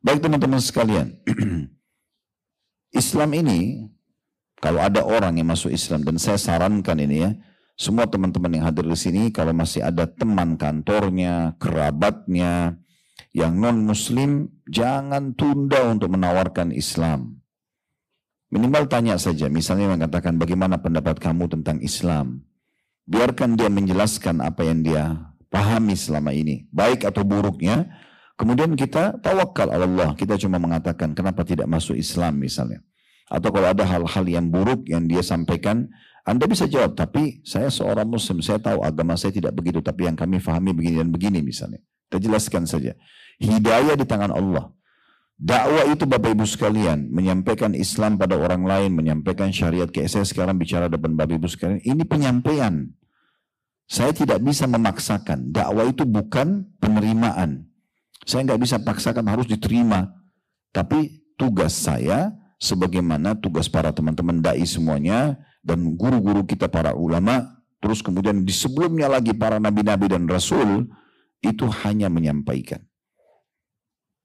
Speaker 1: Baik teman-teman sekalian. Islam ini, kalau ada orang yang masuk Islam, dan saya sarankan ini ya, semua teman-teman yang hadir di sini, kalau masih ada teman kantornya, kerabatnya, yang non-muslim, jangan tunda untuk menawarkan Islam. Minimal tanya saja, misalnya mengatakan bagaimana pendapat kamu tentang Islam. Biarkan dia menjelaskan apa yang dia pahami selama ini, baik atau buruknya. Kemudian kita tawakal Allah, kita cuma mengatakan kenapa tidak masuk Islam misalnya. Atau kalau ada hal-hal yang buruk yang dia sampaikan, Anda bisa jawab, tapi saya seorang muslim, saya tahu agama saya tidak begitu, tapi yang kami fahami begini dan begini misalnya. Kita jelaskan saja. Hidayah di tangan Allah. Dakwah itu Bapak Ibu sekalian, menyampaikan Islam pada orang lain, menyampaikan syariat, kayak saya sekarang bicara depan Bapak Ibu sekalian, ini penyampaian. Saya tidak bisa memaksakan. Dakwah itu bukan penerimaan. Saya nggak bisa paksakan harus diterima. Tapi tugas saya, sebagaimana tugas para teman-teman da'i semuanya, dan guru-guru kita para ulama, Terus kemudian di sebelumnya lagi para nabi-nabi dan rasul itu hanya menyampaikan.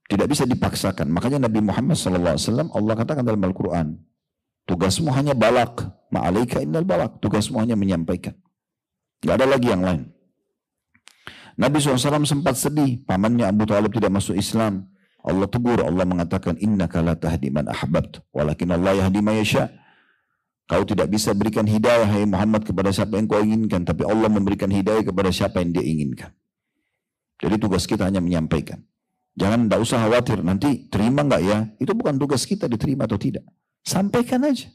Speaker 1: Tidak bisa dipaksakan. Makanya Nabi Muhammad SAW Allah katakan dalam Al-Quran, tugasmu hanya balak, ma'alaika innal balak. Tugasmu hanya menyampaikan. Gak ada lagi yang lain. Nabi SAW sempat sedih, pamannya Abu Talib tidak masuk Islam. Allah tegur, Allah mengatakan, innaka la tahdi man ahbabt, walakin Allah yahdi ma yasha. Kau tidak bisa berikan hidayah, hai Muhammad, kepada siapa yang kau inginkan, tapi Allah memberikan hidayah kepada siapa yang dia inginkan. Jadi tugas kita hanya menyampaikan. Jangan, tidak usah khawatir, nanti terima nggak ya? Itu bukan tugas kita diterima atau tidak. Sampaikan aja.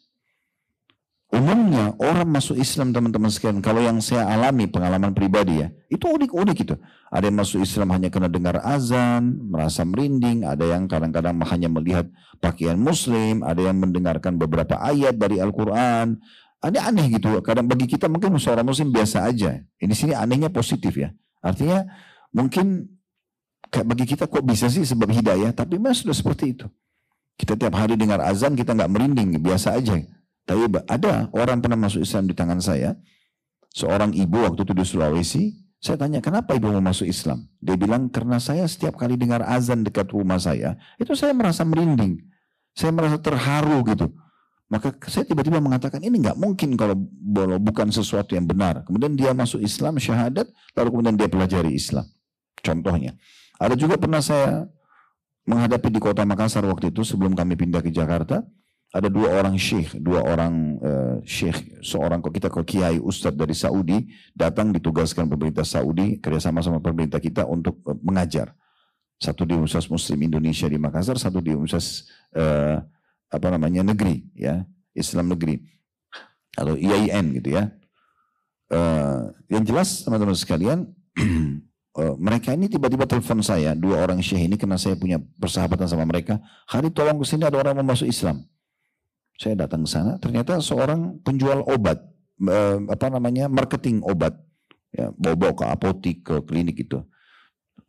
Speaker 1: Umumnya orang masuk Islam teman-teman sekalian, kalau yang saya alami pengalaman pribadi ya, itu unik-unik itu. Ada yang masuk Islam hanya karena dengar azan, merasa merinding, ada yang kadang-kadang hanya melihat pakaian muslim, ada yang mendengarkan beberapa ayat dari Al-Quran. Ada aneh gitu, kadang bagi kita mungkin seorang muslim biasa aja. Ini sini anehnya positif ya. Artinya mungkin bagi kita kok bisa sih sebab hidayah, tapi memang sudah seperti itu. Kita tiap hari dengar azan, kita nggak merinding, biasa aja. Tapi ada orang pernah masuk Islam di tangan saya, seorang ibu waktu itu di Sulawesi, saya tanya, kenapa ibu mau masuk Islam? Dia bilang, karena saya setiap kali dengar azan dekat rumah saya, itu saya merasa merinding, saya merasa terharu gitu. Maka saya tiba-tiba mengatakan, ini nggak mungkin kalau bukan sesuatu yang benar. Kemudian dia masuk Islam, syahadat, lalu kemudian dia pelajari Islam. Contohnya. Ada juga pernah saya menghadapi di kota Makassar waktu itu sebelum kami pindah ke Jakarta. Ada dua orang syekh, seorang kiai ustadz dari Saudi datang ditugaskan pemerintah Saudi kerjasama sama pemerintah kita untuk mengajar. Satu di Universitas Muslim Indonesia di Makassar, satu di Universitas negeri, ya Islam negeri atau IAIN gitu ya. Yang jelas teman-teman sekalian. Mereka ini tiba-tiba telepon saya, dua orang syekh ini, karena saya punya persahabatan sama mereka. Hari tolong ke sini, ada orang mau masuk Islam. Saya datang ke sana, ternyata seorang penjual obat, marketing obat, ya, bawa ke apotik, ke klinik itu.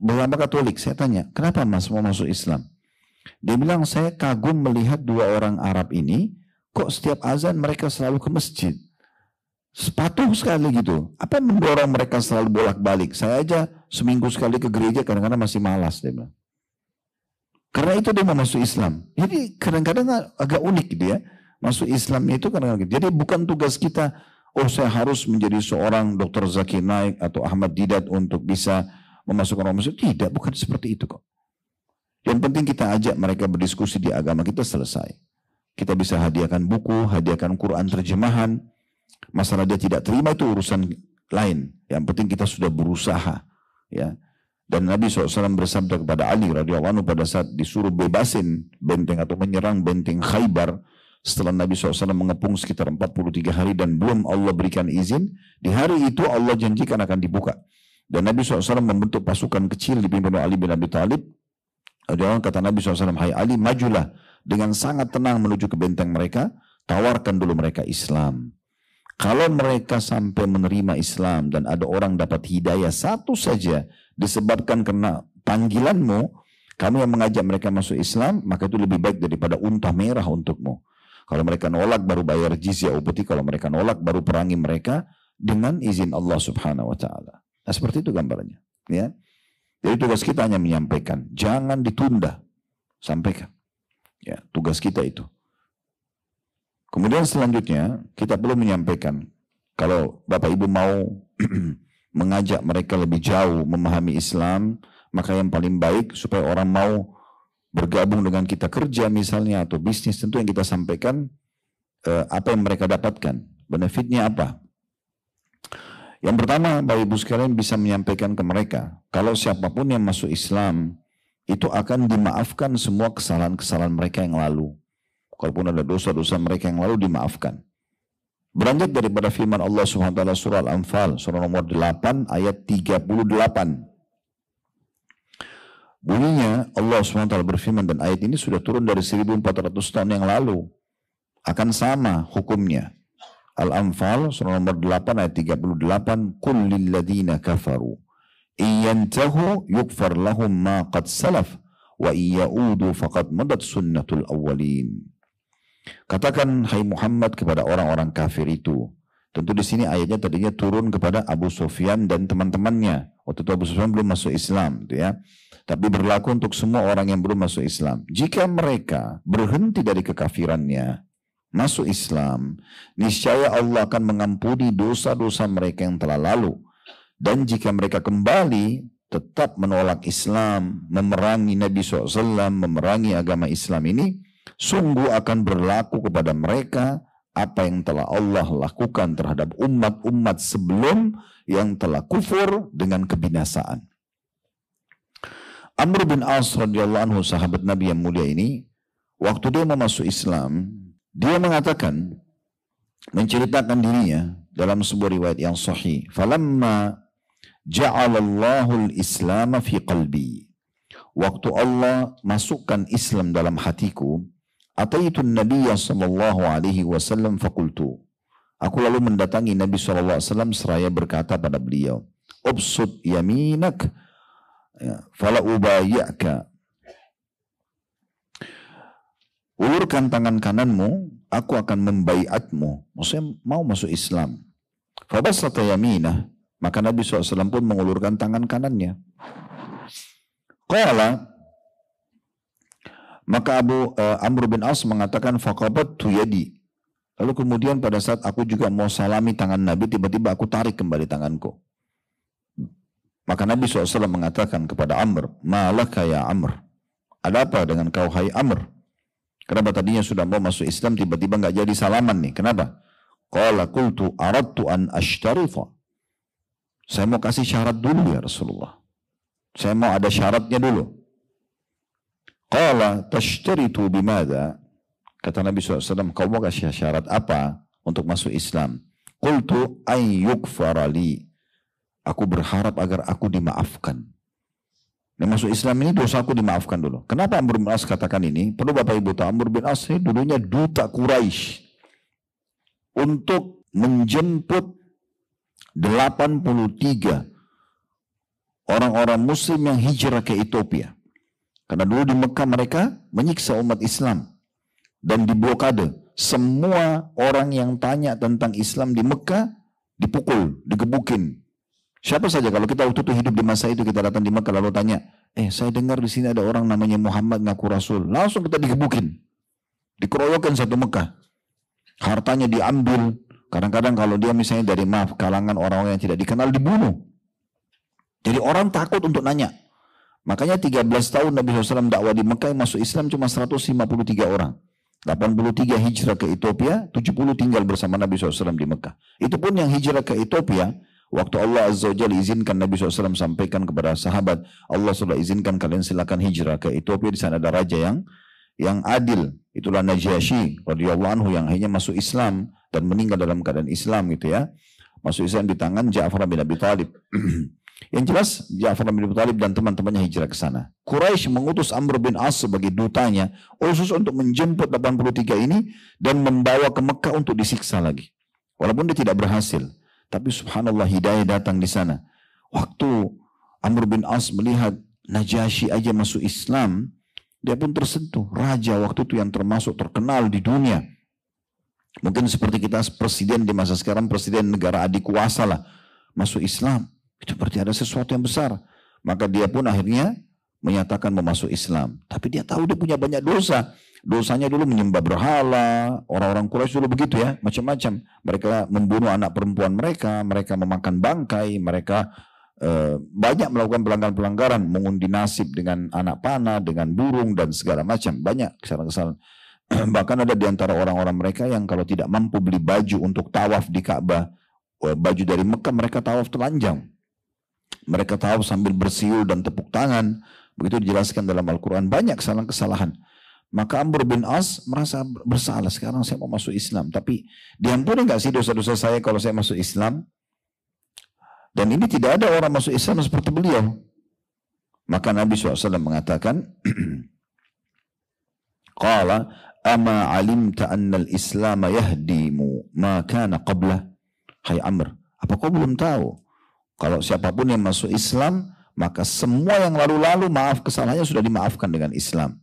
Speaker 1: Beragama Katolik. Saya tanya, kenapa mas mau masuk Islam? Dia bilang, saya kagum melihat dua orang Arab ini, kok setiap azan mereka selalu ke masjid. Sepatuh sekali gitu. Apa yang mendorong mereka selalu bolak-balik? Saya aja seminggu sekali ke gereja, kadang-kadang masih malas. Dia bilang. Karena itu dia mau masuk Islam. Jadi kadang-kadang agak unik gitu ya. Masuk Islam itu kadang-kadang. Jadi bukan tugas kita, oh saya harus menjadi seorang Dr. Zakir Naik atau Ahmad Didat untuk bisa memasukkan orang masuk. Tidak, bukan seperti itu kok. Yang penting kita ajak mereka berdiskusi di agama kita, selesai. Kita bisa hadiahkan buku, hadiahkan Quran terjemahan. Masalah dia tidak terima itu urusan lain. Yang penting kita sudah berusaha. Ya. Dan Nabi SAW bersabda kepada Ali radhiyallahu anhu pada saat disuruh bebasin benteng atau menyerang benteng Khaybar. Setelah Nabi SAW mengepung sekitar 43 hari dan belum Allah berikan izin. Di hari itu Allah janjikan akan dibuka. Dan Nabi SAW membentuk pasukan kecil dipimpin oleh Ali bin Abi Thalib. Kata Nabi SAW, hai Ali, majulah dengan sangat tenang menuju ke benteng mereka. Tawarkan dulu mereka Islam. Kalau mereka sampai menerima Islam dan ada orang dapat hidayah satu saja disebabkan karena panggilanmu, kamu yang mengajak mereka masuk Islam, maka itu lebih baik daripada unta merah untukmu. Kalau mereka nolak baru bayar jizyah upeti, kalau mereka nolak baru perangi mereka dengan izin Allah Subhanahu wa taala. Nah, seperti itu gambarnya, ya. Jadi tugas kita hanya menyampaikan, jangan ditunda. Sampaikan. Ya, tugas kita itu. Kemudian selanjutnya kita perlu menyampaikan kalau Bapak Ibu mau mengajak mereka lebih jauh memahami Islam, maka yang paling baik supaya orang mau bergabung dengan kita kerja misalnya atau bisnis, tentu yang kita sampaikan apa yang mereka dapatkan, benefitnya apa. Yang pertama, Bapak Ibu sekalian bisa menyampaikan ke mereka kalau siapapun yang masuk Islam itu akan dimaafkan semua kesalahan-kesalahan mereka yang lalu. Kalaupun ada dosa-dosa mereka yang lalu dimaafkan. Beranjak daripada firman Allah SWT surah Al-Anfal, surah nomor 8 ayat 38. Bunyinya Allah SWT berfirman, dan ayat ini sudah turun dari 1400 tahun yang lalu. Akan sama hukumnya. Al-Anfal surah nomor 8 ayat 38. Qul lilladina kafaru iyantahu yukfar lahum ma qad salaf wa iyaudu faqad madat sunnatul awwalin. Katakan hai Muhammad kepada orang-orang kafir itu, Tentu di sini ayatnya tadinya turun kepada Abu Sufyan dan teman-temannya. Waktu itu Abu Sufyan belum masuk Islam, gitu ya. Tapi berlaku untuk semua orang yang belum masuk Islam. Jika mereka berhenti dari kekafirannya, masuk Islam, niscaya Allah akan mengampuni dosa-dosa mereka yang telah lalu. Dan jika mereka kembali tetap menolak Islam, memerangi Nabi SAW, memerangi agama Islam ini, sungguh akan berlaku kepada mereka apa yang telah Allah lakukan terhadap umat-umat sebelum yang telah kufur dengan kebinasaan. Amr bin As radhiyallahu anhu, sahabat Nabi yang mulia ini, waktu dia mau masuk Islam, dia mengatakan, menceritakan dirinya dalam sebuah riwayat yang sahih, falamma ja'alallahu al-islam fi qalbi, waktu Allah masukkan Islam dalam hatiku, ataitun Nabiya sallallahu alaihi wasallam faqultu, aku lalu mendatangi Nabi sallallahu alaihi wasallam seraya berkata pada beliau, ubsut yaminak fala ubayyaka, ulurkan tangan kananmu, aku akan membaiatmu, maksudnya mau masuk Islam. Fabasata yaminah, maka Nabi SAW pun mengulurkan tangan kanannya. Qala, maka Amr bin As mengatakan, faqabattu yadi. Lalu kemudian pada saat aku juga mau salami tangan Nabi, tiba-tiba aku tarik kembali tanganku. Maka Nabi SAW mengatakan kepada Amr, malaka ya Amr, ada apa dengan kau hai Amr? Kenapa tadinya sudah mau masuk Islam, tiba-tiba nggak jadi salaman nih, kenapa? Qala qultu aradtu an ashtarifa. Saya mau kasih syarat dulu ya Rasulullah. Saya mau ada syaratnya dulu. Qala tashtaritu bimada? Kata Nabi SAW, kau mau kasih syarat apa untuk masuk Islam? Qultu ayyukfarali. Aku berharap agar aku dimaafkan. Nah, masuk Islam ini dosa aku dimaafkan dulu. Kenapa Amr bin As katakan ini? Perlu Bapak Ibu tahu, Amr bin As ini dulunya duta Quraisy untuk menjemput 83 orang-orang muslim yang hijrah ke Ethiopia. Karena dulu di Mekah mereka menyiksa umat Islam dan diblokade. Semua orang yang tanya tentang Islam di Mekah dipukul, digebukin. Siapa saja kalau kita waktu itu hidup di masa itu, kita datang di Mekah lalu tanya, saya dengar di sini ada orang namanya Muhammad ngaku Rasul. Langsung kita digebukin, dikeroyokin satu Mekah. Hartanya diambil. Kadang-kadang kalau dia misalnya dari kalangan orang-orang yang tidak dikenal, dibunuh. Jadi orang takut untuk nanya. Makanya 13 tahun Nabi SAW dakwah di Mekah, yang masuk Islam cuma 153 orang. 83 hijrah ke Ethiopia, 70 tinggal bersama Nabi SAW di Mekah. Itu pun yang hijrah ke Ethiopia, waktu Allah Azza wa Jalla izinkan Nabi SAW sampaikan kepada sahabat, Allah sudah izinkan kalian silakan hijrah ke Ethiopia, di sana ada raja yang adil. Itulah Najasyi radhiyallahu anhu yang akhirnya masuk Islam dan meninggal dalam keadaan Islam gitu ya. Masuk Islam di tangan Ja'far bin Abi Thalib. Yang jelas Ja'far bin Abi Thalib dan teman-temannya hijrah ke sana. Quraisy mengutus Amr bin As sebagai dutanya khusus untuk menjemput 83 ini dan membawa ke Mekah untuk disiksa lagi. Walaupun dia tidak berhasil, tapi subhanallah hidayah datang di sana. Waktu Amr bin As melihat Najasyi aja masuk Islam, dia pun tersentuh. Raja waktu itu yang termasuk terkenal di dunia. Mungkin seperti kita presiden di masa sekarang, presiden negara adik kuasa lah, masuk Islam. Itu berarti ada sesuatu yang besar. Maka dia pun akhirnya menyatakan mau masuk Islam. Tapi dia tahu dia punya banyak dosa. Dosanya dulu menyembah berhala. Orang-orang Quraisy dulu begitu ya, macam-macam. Mereka membunuh anak perempuan mereka, mereka memakan bangkai, mereka banyak melakukan pelanggaran-pelanggaran, mengundi nasib dengan anak panah, dengan burung dan segala macam. Banyak kesalahan-kesalahan. Bahkan ada di antara orang-orang mereka yang kalau tidak mampu beli baju untuk tawaf di Ka'bah, baju dari Mekah, mereka tawaf telanjang. Mereka tawaf sambil bersiul dan tepuk tangan. Begitu dijelaskan dalam Al-Quran. Banyak kesalahan-kesalahan. Maka Amr bin As merasa bersalah. Sekarang saya mau masuk Islam. Tapi diampuni nggak sih dosa-dosa saya kalau saya masuk Islam? Dan ini tidak ada orang masuk Islam seperti beliau. Maka Nabi SAW mengatakan, Qala ama alimta annal Islam yahdimu ma kana qablah. Hai Amr, apa kau belum tahu? Kalau siapapun yang masuk Islam, maka semua yang lalu-lalu maaf kesalahannya sudah dimaafkan dengan Islam.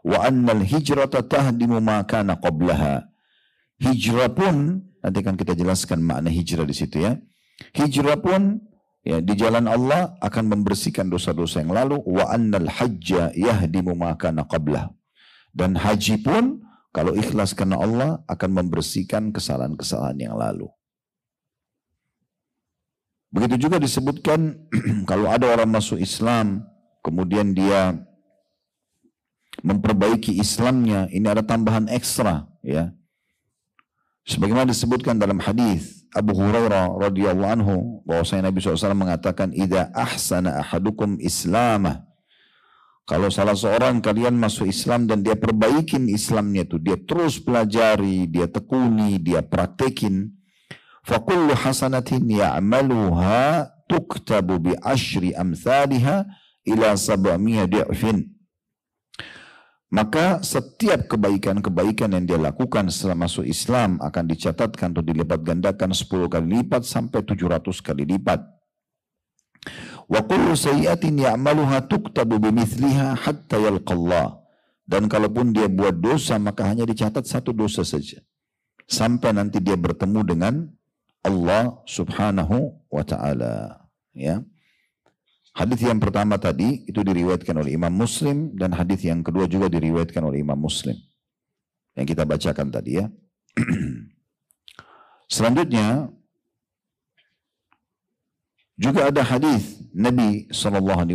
Speaker 1: Wa annal hijrata tahdimu ma kana qablaha. Hijrah pun nanti akan kita jelaskan makna hijrah di situ ya. Hijrah pun ya di jalan Allah akan membersihkan dosa-dosa yang lalu. Wa annal hajja yahdimu ma kana qablah. Dan haji pun kalau ikhlas karena Allah akan membersihkan kesalahan-kesalahan yang lalu. Begitu juga disebutkan kalau ada orang masuk Islam, kemudian dia memperbaiki Islamnya, ini ada tambahan ekstra ya. Sebagaimana disebutkan dalam hadis Abu Hurairah radhiyallahu anhu bahwasanya Nabi SAW mengatakan, "Idza ahsana ahadukum islamah." Kalau salah seorang kalian masuk Islam dan dia perbaikin Islamnya itu, dia terus pelajari, dia tekuni, dia praktekin, فَكُلُّ حَسَنَةٍ يَعْمَلُهَا تُكْتَبُ بِعَشْرِ أَمْثَالِهَا إِلَى 700 ضِعْفٍ. Maka setiap kebaikan-kebaikan yang dia lakukan setelah masuk Islam akan dicatatkan atau dilipat gandakan 10 kali lipat sampai 700 kali lipat. وَكُلُّ سَيِّئَةٍ يَعْمَلُهَا تُكْتَبُ بِمِثْلِهَا حَتَّى يَلْقَى اللَّهِ. Dan kalaupun dia buat dosa maka hanya dicatat satu dosa saja sampai nanti dia bertemu dengan Allah subhanahu wa ta'ala. Ya. Hadis yang pertama tadi itu diriwayatkan oleh Imam Muslim dan hadis yang kedua juga diriwayatkan oleh Imam Muslim yang kita bacakan tadi ya. Selanjutnya juga ada hadis Nabi SAW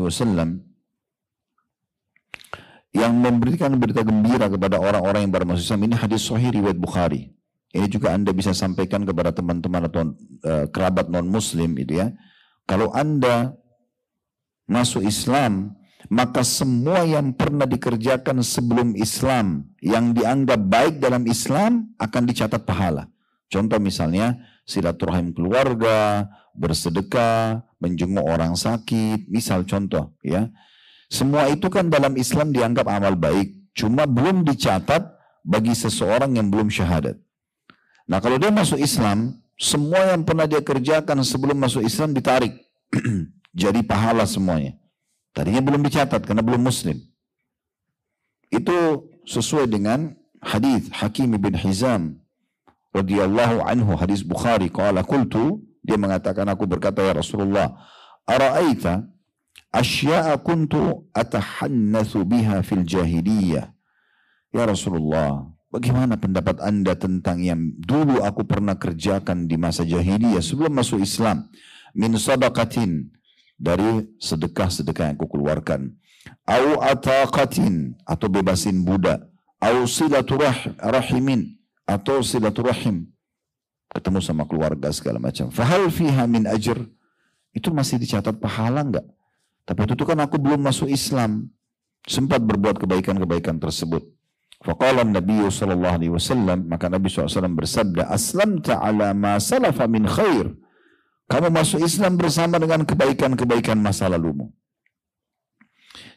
Speaker 1: yang memberikan berita gembira kepada orang-orang yang bermasuk Islam. Ini hadis sahih riwayat Bukhari. Ini juga Anda bisa sampaikan kepada teman-teman atau kerabat non-muslim itu ya. Kalau Anda masuk Islam, maka semua yang pernah dikerjakan sebelum Islam yang dianggap baik dalam Islam akan dicatat pahala. Contoh misalnya silaturahim keluarga, bersedekah, menjenguk orang sakit, misal contoh ya. Semua itu kan dalam Islam dianggap amal baik, cuma belum dicatat bagi seseorang yang belum syahadat. Nah kalau dia masuk Islam, semua yang pernah dia kerjakan sebelum masuk Islam ditarik. Jadi pahala semuanya. Tadinya belum dicatat karena belum muslim. Itu sesuai dengan hadis Hakim bin Hizam radhiyallahu anhu, hadis Bukhari. Qala qultu, dia mengatakan aku berkata ya Rasulullah, ara'aita asya'a kuntu atahannatsu biha fil jahiliyah. Ya Rasulullah, bagaimana pendapat Anda tentang yang dulu aku pernah kerjakan di masa jahiliyah sebelum masuk Islam? Min sadaqatin, dari sedekah-sedekah yang aku keluarkan. Au ataqatin, atau bebasin budak. Au silaturahimin, atau silaturahim, ketemu sama keluarga segala macam. Fahal fiha min ajr, itu masih dicatat pahala enggak? Tapi itu kan aku belum masuk Islam, sempat berbuat kebaikan-kebaikan tersebut. Faqala Nabi sallallahu alaihi wasallam, maka Nabi SAW bersabda, aslamta ala ma salafa min khair. Kamu masuk Islam bersama dengan kebaikan-kebaikan masa lalumu.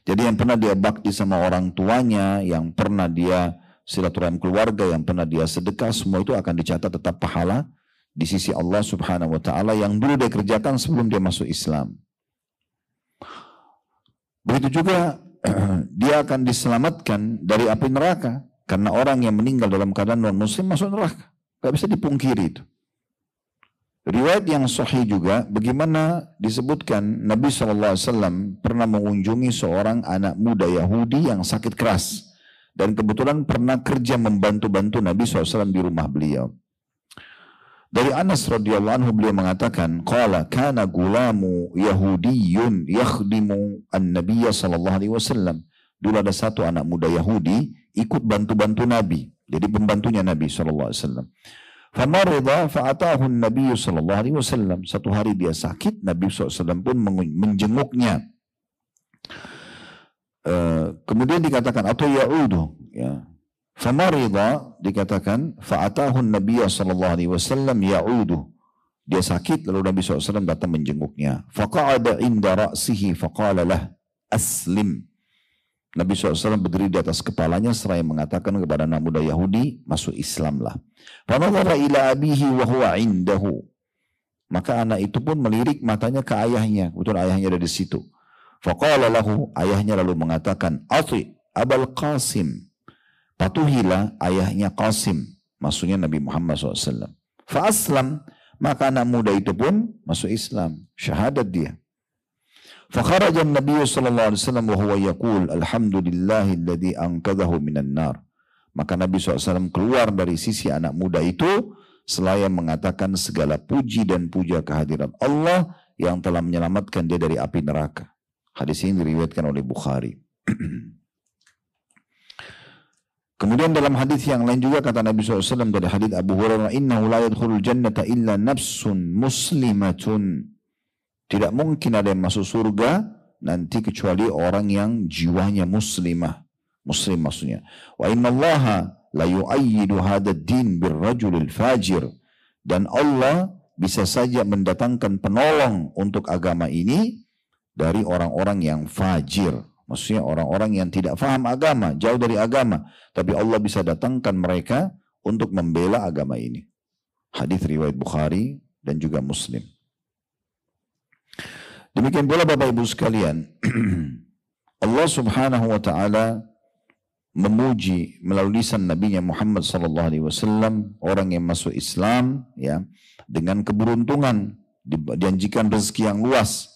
Speaker 1: Jadi yang pernah dia bakti sama orang tuanya, yang pernah dia silaturahim keluarga, yang pernah dia sedekah, semua itu akan dicatat tetap pahala di sisi Allah Subhanahu wa taala yang dulu dia kerjakan sebelum dia masuk Islam. Begitu juga dia akan diselamatkan dari api neraka. Karena orang yang meninggal dalam keadaan non-muslim masuk neraka. Gak bisa dipungkiri itu. Riwayat yang sahih juga, bagaimana disebutkan Nabi SAW pernah mengunjungi seorang anak muda Yahudi yang sakit keras. Dan kebetulan pernah kerja membantu-bantu Nabi SAW di rumah beliau. Dari Anas radhiyallahu anhu beliau mengatakan, qala kana gulamu Yahudiyyun yakhdimu an-nabiyya sallallahu alaihi wasallam. Dulu ada satu anak muda Yahudi ikut bantu-bantu Nabi, jadi pembantunya Nabi sallallahu alaihi wasallam. Famarida fa'atahu an-nabiy sallallahu alaihi wasallam. Satu hari dia sakit, Nabi SAW pun menjenguknya. Kemudian dikatakan atau ya'udu, ya. Famarida dikatakan fa'atahu an-nabiy sallallahu alaihi wasallam ya'udu. Dia sakit lalu Nabi SAW datang menjenguknya. Faqa'ada inda ra'sihi faqala lah aslim. Nabi SAW berdiri di atas kepalanya seraya mengatakan kepada anak muda Yahudi, masuk Islamlah. Fanadhara ila abihi wa huwa indahu. Maka anak itu pun melirik matanya ke ayahnya. Betul, ayahnya ada di situ. Faqala lahu, ayahnya lalu mengatakan, ati Abul Qasim. Patuhilah ayahnya Qasim, maksudnya Nabi Muhammad SAW. Fa'aslam, maka anak muda itu pun masuk Islam, syahadat dia. Fakharaja an-nabiy sallallahu alaihi wasallam wa huwa yaqul alhamdulillahilladzi anqadhahu minan nar. Maka Nabi SAW keluar dari sisi anak muda itu selaya mengatakan segala puji dan puja kehadirat Allah yang telah menyelamatkan dia dari api neraka. Hadis ini diriwayatkan oleh Bukhari. Kemudian dalam hadis yang lain juga kata Nabi SAW dari hadis Abu Hurairah, innahu la yadkhulul jannata illa nafsun muslimatun. Tidak mungkin ada yang masuk surga nanti kecuali orang yang jiwanya muslimah. Muslim maksudnya. Wa innallaha la yu'ayyidu hadzal din birrajulil fajir. Dan Allah bisa saja mendatangkan penolong untuk agama ini dari orang-orang yang fajir. Maksudnya orang-orang yang tidak faham agama, jauh dari agama. Tapi Allah bisa datangkan mereka untuk membela agama ini. Hadis riwayat Bukhari dan juga Muslim. Demikian pula Bapak Ibu sekalian, Allah Subhanahu wa taala memuji melalui lisan Nabi-Nya Muhammad sallallahu alaihi wasallam orang yang masuk Islam ya dengan keberuntungan, dijanjikan rezeki yang luas.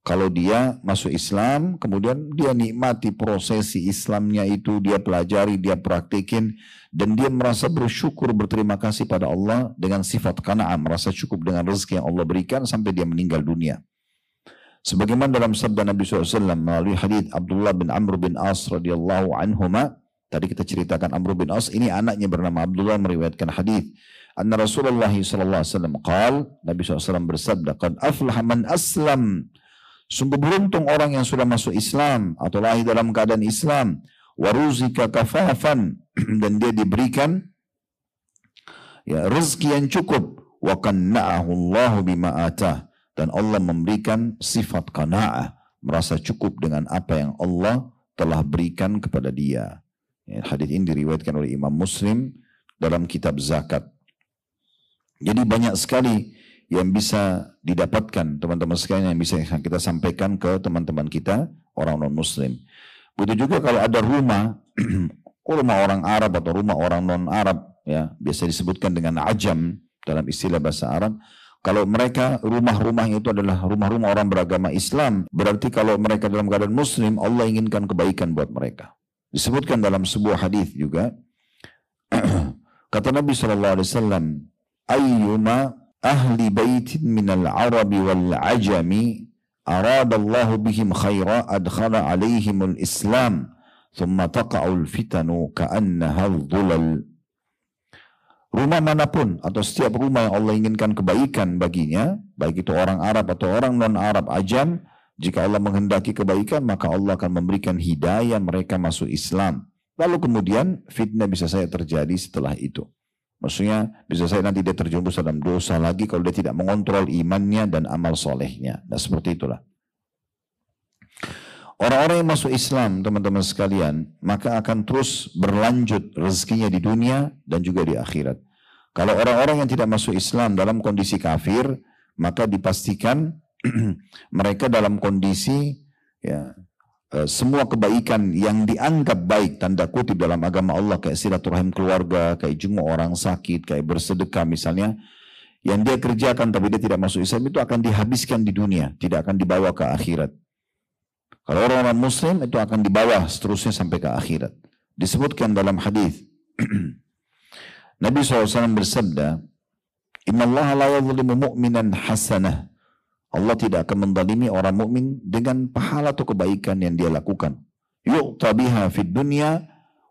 Speaker 1: Kalau dia masuk Islam, kemudian dia nikmati prosesi Islamnya itu, dia pelajari, dia praktikin, dan dia merasa bersyukur, berterima kasih pada Allah dengan sifat qanaah, merasa cukup dengan rezeki yang Allah berikan sampai dia meninggal dunia. Sebagaimana dalam sabda Nabi SAW melalui hadis Abdullah bin Amr bin As radhiyallahu anhuma, tadi kita ceritakan Amr bin As, ini anaknya bernama Abdullah meriwayatkan hadis. Anna Rasulullah sallallahu alaihi wasallam qaal, Nabi SAW bersabda, qad aflaha man aslam. Sungguh beruntung orang yang sudah masuk Islam atau lahir dalam keadaan Islam. Waruzika kafafan, dan dia diberikan ya rezeki yang cukup. Wa qanna'ahu Allahu bima atah, dan Allah memberikan sifat qanaah, merasa cukup dengan apa yang Allah telah berikan kepada dia. Ya, hadis ini diriwayatkan oleh Imam Muslim dalam kitab zakat. Jadi banyak sekali yang bisa didapatkan teman-teman sekalian, yang bisa kita sampaikan ke teman-teman kita orang non-muslim. Begitu juga kalau ada rumah rumah orang Arab atau rumah orang non-Arab, ya biasa disebutkan dengan ajam dalam istilah bahasa Arab. Kalau mereka rumah-rumahnya itu adalah rumah-rumah orang beragama Islam, berarti kalau mereka dalam keadaan muslim, Allah inginkan kebaikan buat mereka. Disebutkan dalam sebuah hadis juga, kata Nabi SAW, ayyuma ahli baitin minal arabi wal ajami aradallahu bihim khaira adkhala alaihimul islam thumma taqa'ul fitanu ka'annahal dhulal. Rumah manapun atau setiap rumah yang Allah inginkan kebaikan baginya, baik itu orang Arab atau orang non-Arab ajam, jika Allah menghendaki kebaikan maka Allah akan memberikan hidayah mereka masuk Islam. Lalu kemudian fitnah bisa saja terjadi setelah itu. Maksudnya bisa saja nanti dia terjerumus dalam dosa lagi kalau dia tidak mengontrol imannya dan amal solehnya. Nah seperti itulah. Orang-orang yang masuk Islam, teman-teman sekalian, maka akan terus berlanjut rezekinya di dunia dan juga di akhirat. Kalau orang-orang yang tidak masuk Islam dalam kondisi kafir, maka dipastikan mereka dalam kondisi ya, semua kebaikan yang dianggap baik, tanda kutip dalam agama Allah, kayak silaturahim keluarga, kayak jenguk orang sakit, kayak bersedekah misalnya, yang dia kerjakan tapi dia tidak masuk Islam, itu akan dihabiskan di dunia, tidak akan dibawa ke akhirat. Kalau orang-orang muslim itu akan dibawa seterusnya sampai ke akhirat. Disebutkan dalam hadis Nabi SAW bersabda, innallaha la yadhlimu mu'minan hasanah. Allah tidak akan mendalimi orang mukmin dengan pahala atau kebaikan yang dia lakukan. Yu'ta biha fid dunya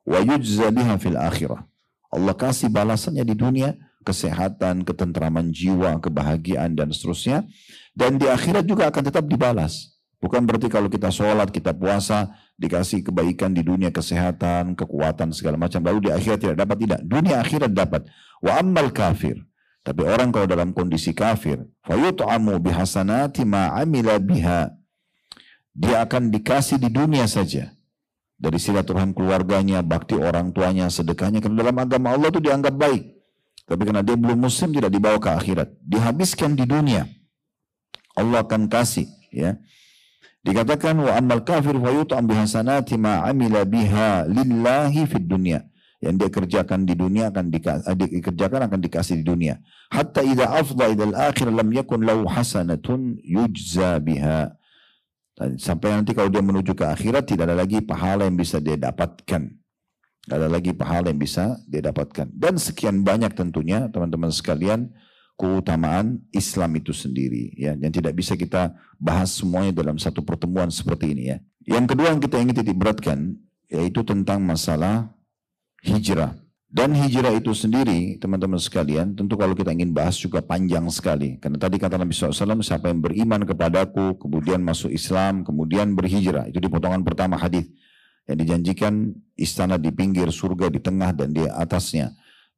Speaker 1: wa yujza biha fil akhirah. Allah kasih balasannya di dunia, kesehatan, ketentraman jiwa, kebahagiaan dan seterusnya, dan di akhirat juga akan tetap dibalas. Bukan berarti kalau kita sholat, kita puasa, dikasih kebaikan di dunia, kesehatan, kekuatan, segala macam, lalu di akhirat tidak dapat. Tidak, dunia akhirat dapat. Wa ammal kafir, tapi orang kalau dalam kondisi kafir, fayut'amu bihasanati ma amila biha, dia akan dikasih di dunia saja. Dari silaturahim keluarganya, bakti orang tuanya, sedekahnya. Karena dalam agama Allah itu dianggap baik. Tapi karena dia belum muslim, tidak dibawa ke akhirat. Dihabiskan di dunia. Allah akan kasih, ya. Dikatakan wa ammal kafir fa yut'am bihasanati ma amila biha lillahi fid dunya. Yang dia kerjakan di dunia akan dikasih di dunia. Hatta idza afdha ila al-akhir lam yakun lahu hasanatun yujza biha. Sampai nanti kalau dia menuju ke akhirat tidak ada lagi pahala yang bisa dia dapatkan. Tidak ada lagi pahala yang bisa dia dapatkan. Dan sekian banyak tentunya teman-teman sekalian keutamaan Islam itu sendiri, ya, yang tidak bisa kita bahas semuanya dalam satu pertemuan seperti ini, ya. Yang kedua yang kita ingin titik beratkan yaitu tentang masalah hijrah. Dan hijrah itu sendiri, teman-teman sekalian, tentu kalau kita ingin bahas juga panjang sekali. Karena tadi kata Nabi SAW, siapa yang beriman kepadaku, kemudian masuk Islam, kemudian berhijrah. Itu di potongan pertama hadis yang dijanjikan istana di pinggir surga, di tengah dan di atasnya.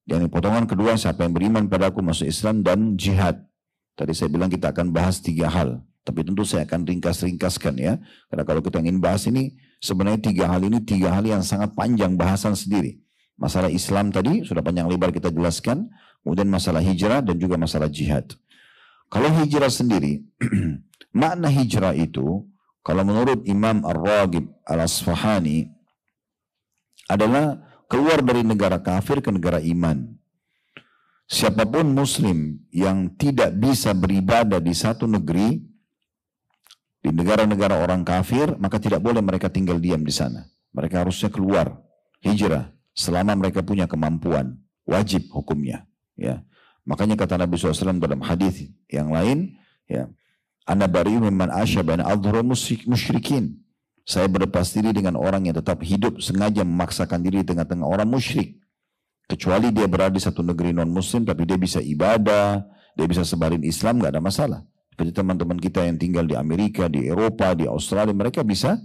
Speaker 1: Dan di potongan kedua, siapa yang beriman padaku masuk Islam dan jihad. Tadi saya bilang kita akan bahas 3 hal. Tapi tentu saya akan ringkas-ringkaskan, ya. Karena kalau kita ingin bahas ini, sebenarnya 3 hal ini 3 hal yang sangat panjang bahasan sendiri. Masalah Islam tadi sudah panjang lebar kita jelaskan. Kemudian masalah hijrah dan juga masalah jihad. Kalau hijrah sendiri, makna hijrah itu, kalau menurut Imam Ar-Raghib Al-Asfahani, adalah keluar dari negara kafir ke negara iman. Siapapun muslim yang tidak bisa beribadah di satu negeri, di negara-negara orang kafir, maka tidak boleh mereka tinggal diam di sana. Mereka harusnya keluar, hijrah, selama mereka punya kemampuan. Wajib hukumnya. Ya. Makanya kata Nabi SAW dalam hadis yang lain, ya, Ana bari'un mimman asya baina adhhuril musyrikin. Saya berlepas diri dengan orang yang tetap hidup sengaja memaksakan diri di tengah-tengah orang musyrik. Kecuali dia berada di satu negeri non-muslim, tapi dia bisa ibadah, dia bisa sebarin Islam, nggak ada masalah. Seperti teman-teman kita yang tinggal di Amerika, di Eropa, di Australia, mereka bisa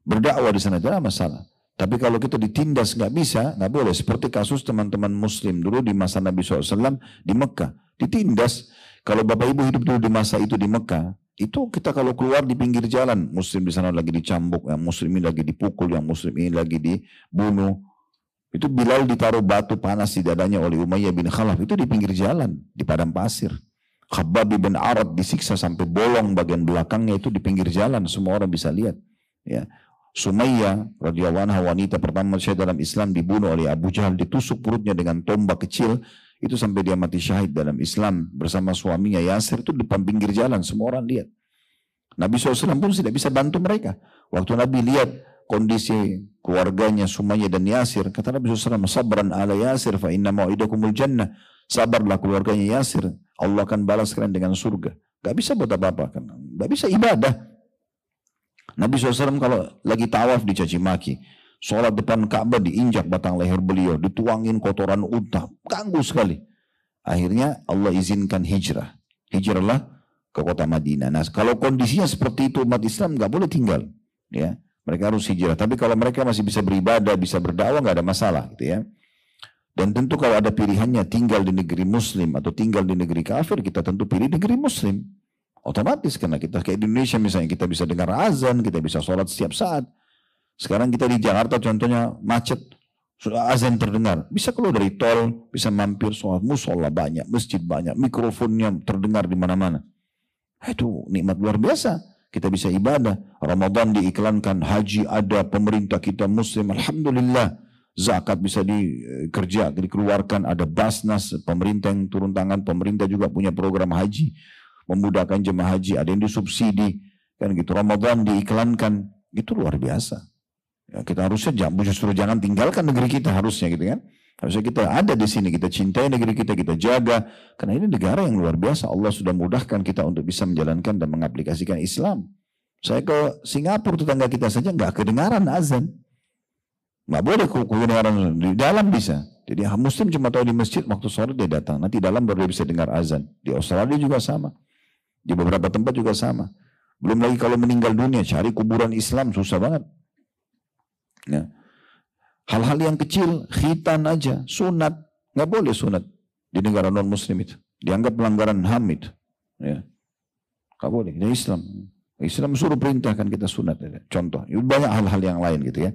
Speaker 1: berdakwah di sana, tidak ada masalah. Tapi kalau kita ditindas nggak bisa, nggak boleh. Seperti kasus teman-teman muslim dulu di masa Nabi SAW di Mekah. Ditindas. Kalau bapak ibu hidup dulu di masa itu di Mekah, itu kita kalau keluar di pinggir jalan, muslim di sana lagi dicambuk, yang muslim ini lagi dipukul, yang muslim ini lagi dibunuh. Itu Bilal ditaruh batu panas di dadanya oleh Umayyah bin Khalaf, itu di pinggir jalan, di padang pasir. Khabbab bin Arad disiksa sampai bolong bagian belakangnya itu di pinggir jalan, semua orang bisa lihat. Ya. Sumayyah radhiyallahu anha, wanita pertama syahid dalam Islam, dibunuh oleh Abu Jahal, ditusuk perutnya dengan tombak kecil, itu sampai dia mati syahid dalam Islam bersama suaminya Yasir, itu depan pinggir jalan, semua orang lihat. Nabi SAW pun tidak bisa bantu mereka. Waktu Nabi lihat kondisi keluarganya Sumayyah dan Yasir, kata Nabi SAW, sabran ala Yasir fa inna mau'idakumul jannah. Sabarlah keluarganya Yasir, Allah akan balas kalian dengan surga. Gak bisa buat apa-apa, gak bisa ibadah. Nabi SAW kalau lagi tawaf dicaci maki, sholat depan Ka'bah diinjak batang leher beliau, dituangin kotoran unta, ganggu sekali. Akhirnya Allah izinkan hijrah. Hijrahlah ke kota Madinah. Nah, kalau kondisinya seperti itu, umat Islam nggak boleh tinggal. Ya, mereka harus hijrah. Tapi kalau mereka masih bisa beribadah, bisa berdakwah, nggak ada masalah, gitu ya. Dan tentu kalau ada pilihannya tinggal di negeri Muslim atau tinggal di negeri kafir, kita tentu pilih negeri Muslim. Otomatis karena kita kayak di Indonesia misalnya, kita bisa dengar azan, kita bisa sholat setiap saat. Sekarang kita di Jakarta contohnya macet, sudah azan terdengar, bisa keluar dari tol, bisa mampir sholat, musola banyak, masjid banyak, mikrofonnya terdengar di mana-mana. Itu nikmat luar biasa. Kita bisa ibadah. Ramadan diiklankan, haji ada, pemerintah kita Muslim, alhamdulillah. Zakat bisa dikeluarkan, ada Basnas, pemerintah yang turun tangan, pemerintah juga punya program haji, memudahkan jemaah haji, ada yang disubsidi, kan gitu. Ramadan diiklankan, itu luar biasa. Ya, kita harusnya justru jangan tinggalkan negeri kita, harusnya gitu kan. Harusnya kita ada di sini, kita cintai negeri kita, kita jaga. Karena ini negara yang luar biasa. Allah sudah mudahkan kita untuk bisa menjalankan dan mengaplikasikan Islam. Saya ke Singapura, tetangga kita saja nggak kedengaran azan. Nggak boleh kedengaran, di dalam bisa. Jadi Muslim cuma tahu di masjid, waktu sore dia datang. Nanti dalam baru dia bisa dengar azan. Di Australia juga sama. Di beberapa tempat juga sama. Belum lagi kalau meninggal dunia, cari kuburan Islam susah banget. Ya. Hal-hal yang kecil, khitan aja, sunat, nggak boleh sunat di negara non Muslim itu, dianggap pelanggaran HAM itu, ya, nggak boleh. Ini Islam suruh perintahkan kita sunat, ya. Contoh, banyak hal-hal yang lain gitu ya.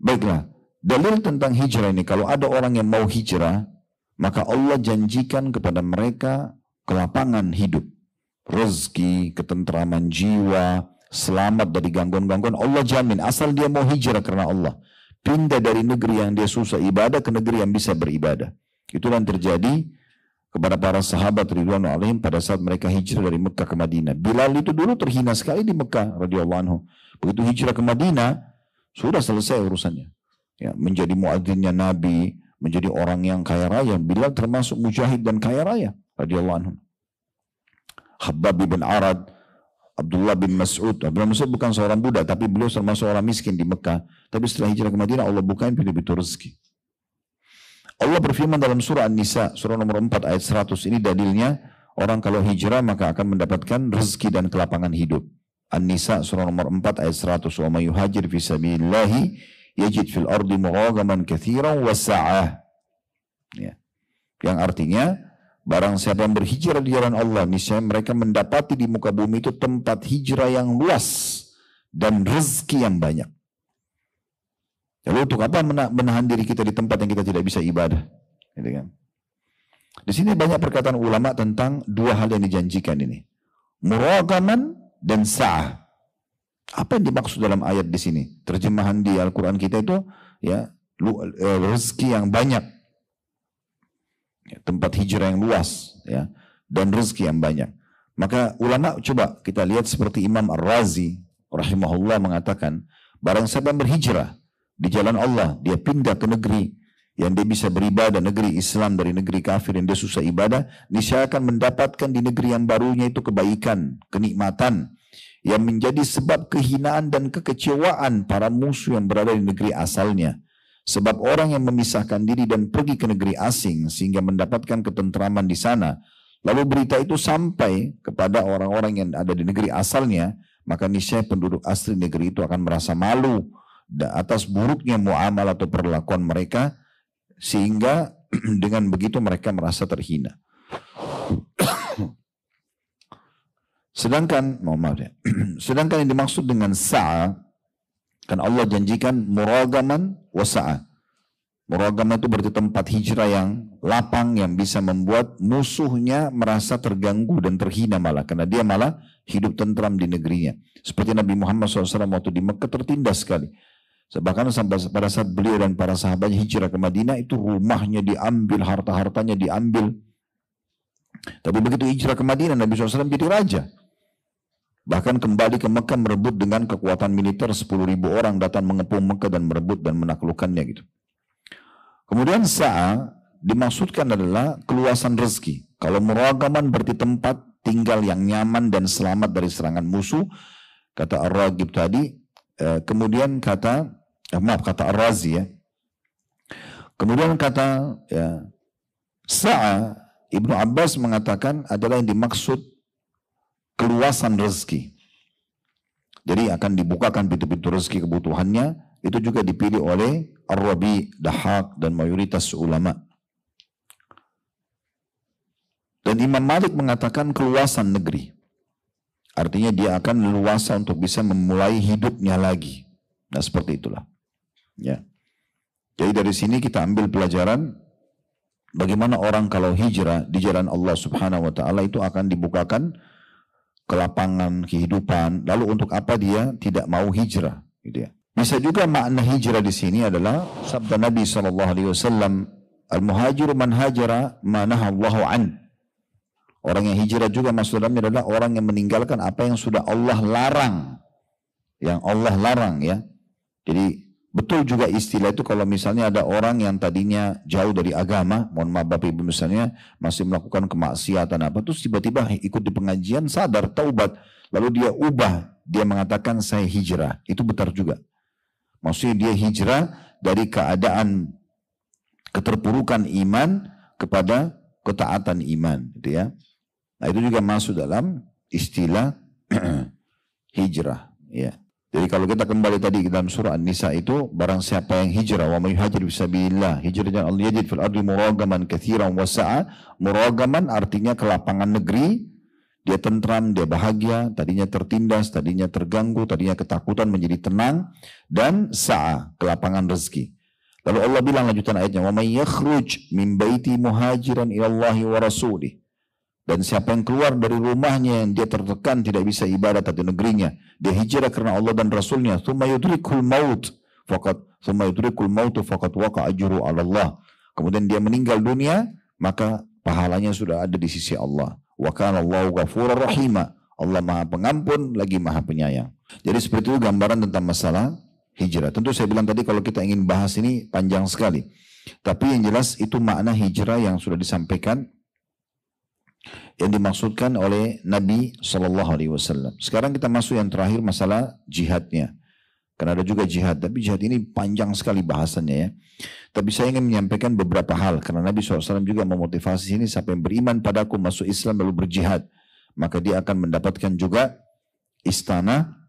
Speaker 1: Baiklah, dalil tentang hijrah ini, kalau ada orang yang mau hijrah, maka Allah janjikan kepada mereka kelapangan hidup, rezeki, ketentraman jiwa, selamat dari gangguan-gangguan. Allah jamin asal dia mau hijrah karena Allah. pindah dari negeri yang dia susah ibadah ke negeri yang bisa beribadah. Itulah yang terjadi kepada para sahabat ridwanul alaihim pada saat mereka hijrah dari Mekah ke Madinah. Bilal itu dulu terhina sekali di Mekah radhiyallahu anhu. Begitu hijrah ke Madinah, sudah selesai urusannya. Ya, menjadi muadzinnya Nabi, menjadi orang yang kaya raya. Bilal termasuk mujahid dan kaya raya radhiyallahu anhu. Khabbab bin Arad, Abdullah bin Mas'ud. Abdullah bin Mas'ud bukan seorang budak, tapi beliau termasuk orang miskin di Mekah. Tapi setelah hijrah ke Madinah, Allah bukain pintu-pintu rezeki. Allah berfirman dalam surah An-Nisa, surah nomor 4 ayat 100. Ini dalilnya, orang kalau hijrah maka akan mendapatkan rezeki dan kelapangan hidup. An-Nisa surah nomor 4 ayat 100. Wa may yuhajir fi sabilillahi yajid fil ardi mughagaman katsiran wa sa'ah. Ya. Yang artinya, barang siapa yang berhijrah di jalan Allah, niscaya mereka mendapati di muka bumi itu tempat hijrah yang luas dan rezeki yang banyak. Lalu untuk apa menahan diri kita di tempat yang kita tidak bisa ibadah? Gitu kan? Di sini banyak perkataan ulama tentang dua hal yang dijanjikan ini. Muragaman dan sa'ah. Apa yang dimaksud dalam ayat di sini? Terjemahan di Al-Quran kita itu ya rezeki yang banyak. Ya, tempat hijrah yang luas ya, dan rezeki yang banyak. Maka ulama coba kita lihat seperti Imam Ar-Razi rahimahullah mengatakan, barang siapa yang berhijrah di jalan Allah, dia pindah ke negeri yang dia bisa beribadah, negeri Islam dari negeri kafir yang dia susah ibadah, niscaya akan mendapatkan di negeri yang barunya itu kebaikan, kenikmatan yang menjadi sebab kehinaan dan kekecewaan para musuh yang berada di negeri asalnya. Sebab orang yang memisahkan diri dan pergi ke negeri asing sehingga mendapatkan ketentraman di sana, lalu berita itu sampai kepada orang-orang yang ada di negeri asalnya, maka niscaya penduduk asli negeri itu akan merasa malu atas buruknya muamalah atau perlakuan mereka, sehingga dengan begitu mereka merasa terhina. Sedangkan sedangkan yang dimaksud dengan sa'a, kan Allah janjikan muragaman wa sa'a. Muragaman itu berarti tempat hijrah yang lapang, yang bisa membuat musuhnya merasa terganggu dan terhina malah, karena dia malah hidup tentram di negerinya. Seperti Nabi Muhammad SAW waktu di Mekah tertindas sekali. Bahkan sampai pada saat beliau dan para sahabatnya hijrah ke Madinah, itu rumahnya diambil, harta-hartanya diambil. Tapi begitu hijrah ke Madinah, Nabi SAW jadi raja. Bahkan kembali ke Mekah merebut dengan kekuatan militer, 10.000 orang datang mengepung Mekah dan merebut dan menaklukkannya gitu. Kemudian sa'a dimaksudkan adalah keluasan rezeki. Kalau muragaman berarti tempat tinggal yang nyaman dan selamat dari serangan musuh, kata Ar-Raghib tadi. Kemudian kata Ar-Razi ya. Kemudian kata ya, sa'a, Ibnu Abbas mengatakan adalah yang dimaksud keluasan rezeki. Jadi akan dibukakan pintu-pintu rezeki kebutuhannya. Itu juga dipilih oleh Ar-Rabi, Dahaq, dan mayoritas ulama. Dan Imam Malik mengatakan keluasan negeri. Artinya dia akan leluasa untuk bisa memulai hidupnya lagi. Nah seperti itulah. Ya. Jadi dari sini kita ambil pelajaran bagaimana orang kalau hijrah di jalan Allah Subhanahu wa taala itu akan dibukakan kelapangan kehidupan. Lalu untuk apa dia tidak mau hijrah, gitu ya. Bisa juga makna hijrah di sini adalah sabda Nabi SAW, al-muhajiru man hajara ma nahallahu an. Orang yang hijrah juga maksud dalamnya adalah orang yang meninggalkan apa yang sudah Allah larang. Yang Allah larang ya. Jadi betul juga istilah itu kalau misalnya ada orang yang tadinya jauh dari agama, mohon maaf Bapak Ibu misalnya, masih melakukan kemaksiatan apa, terus tiba-tiba ikut di pengajian, sadar, taubat, lalu dia ubah, dia mengatakan saya hijrah. Itu benar juga. Maksudnya dia hijrah dari keadaan keterpurukan iman kepada ketaatan iman, gitu ya. Nah itu juga masuk dalam istilah hijrah. Ya. Jadi kalau kita kembali tadi ke dalam surah An-Nisa itu, barang siapa yang hijrah, wa may yuhajir fisabilillah, hijrah dan Allah yajid fil ardi muragaman katsiran wa sa'a. Muragaman artinya kelapangan negeri, dia tentram, dia bahagia, tadinya tertindas, tadinya terganggu, tadinya ketakutan menjadi tenang, dan sa'a, kelapangan rezeki. Lalu Allah bilang lanjutan ayatnya, wa may yakhruj min baiti muhajiran ila Allahi wa rasulih. Dan siapa yang keluar dari rumahnya yang dia tertekan tidak bisa ibadah di negerinya, dia hijrah karena Allah dan Rasulnya, thumma yudrikul maut, thumma yudrikul mautu faqad waqa ajru 'ala Allah. Kemudian dia meninggal dunia, maka pahalanya sudah ada di sisi Allah. Wa kana Allahu ghafurur rahima. Allah Maha Pengampun lagi Maha Penyayang. Jadi seperti itu gambaran tentang masalah hijrah. Tentu saya bilang tadi kalau kita ingin bahas ini panjang sekali. Tapi yang jelas itu makna hijrah yang sudah disampaikan, yang dimaksudkan oleh Nabi SAW. Sekarang kita masuk yang terakhir, masalah jihadnya. Karena ada juga jihad, tapi jihad ini panjang sekali bahasannya ya. Tapi saya ingin menyampaikan beberapa hal, karena Nabi SAW juga memotivasi ini, siapa yang beriman padaku masuk Islam lalu berjihad, maka dia akan mendapatkan juga istana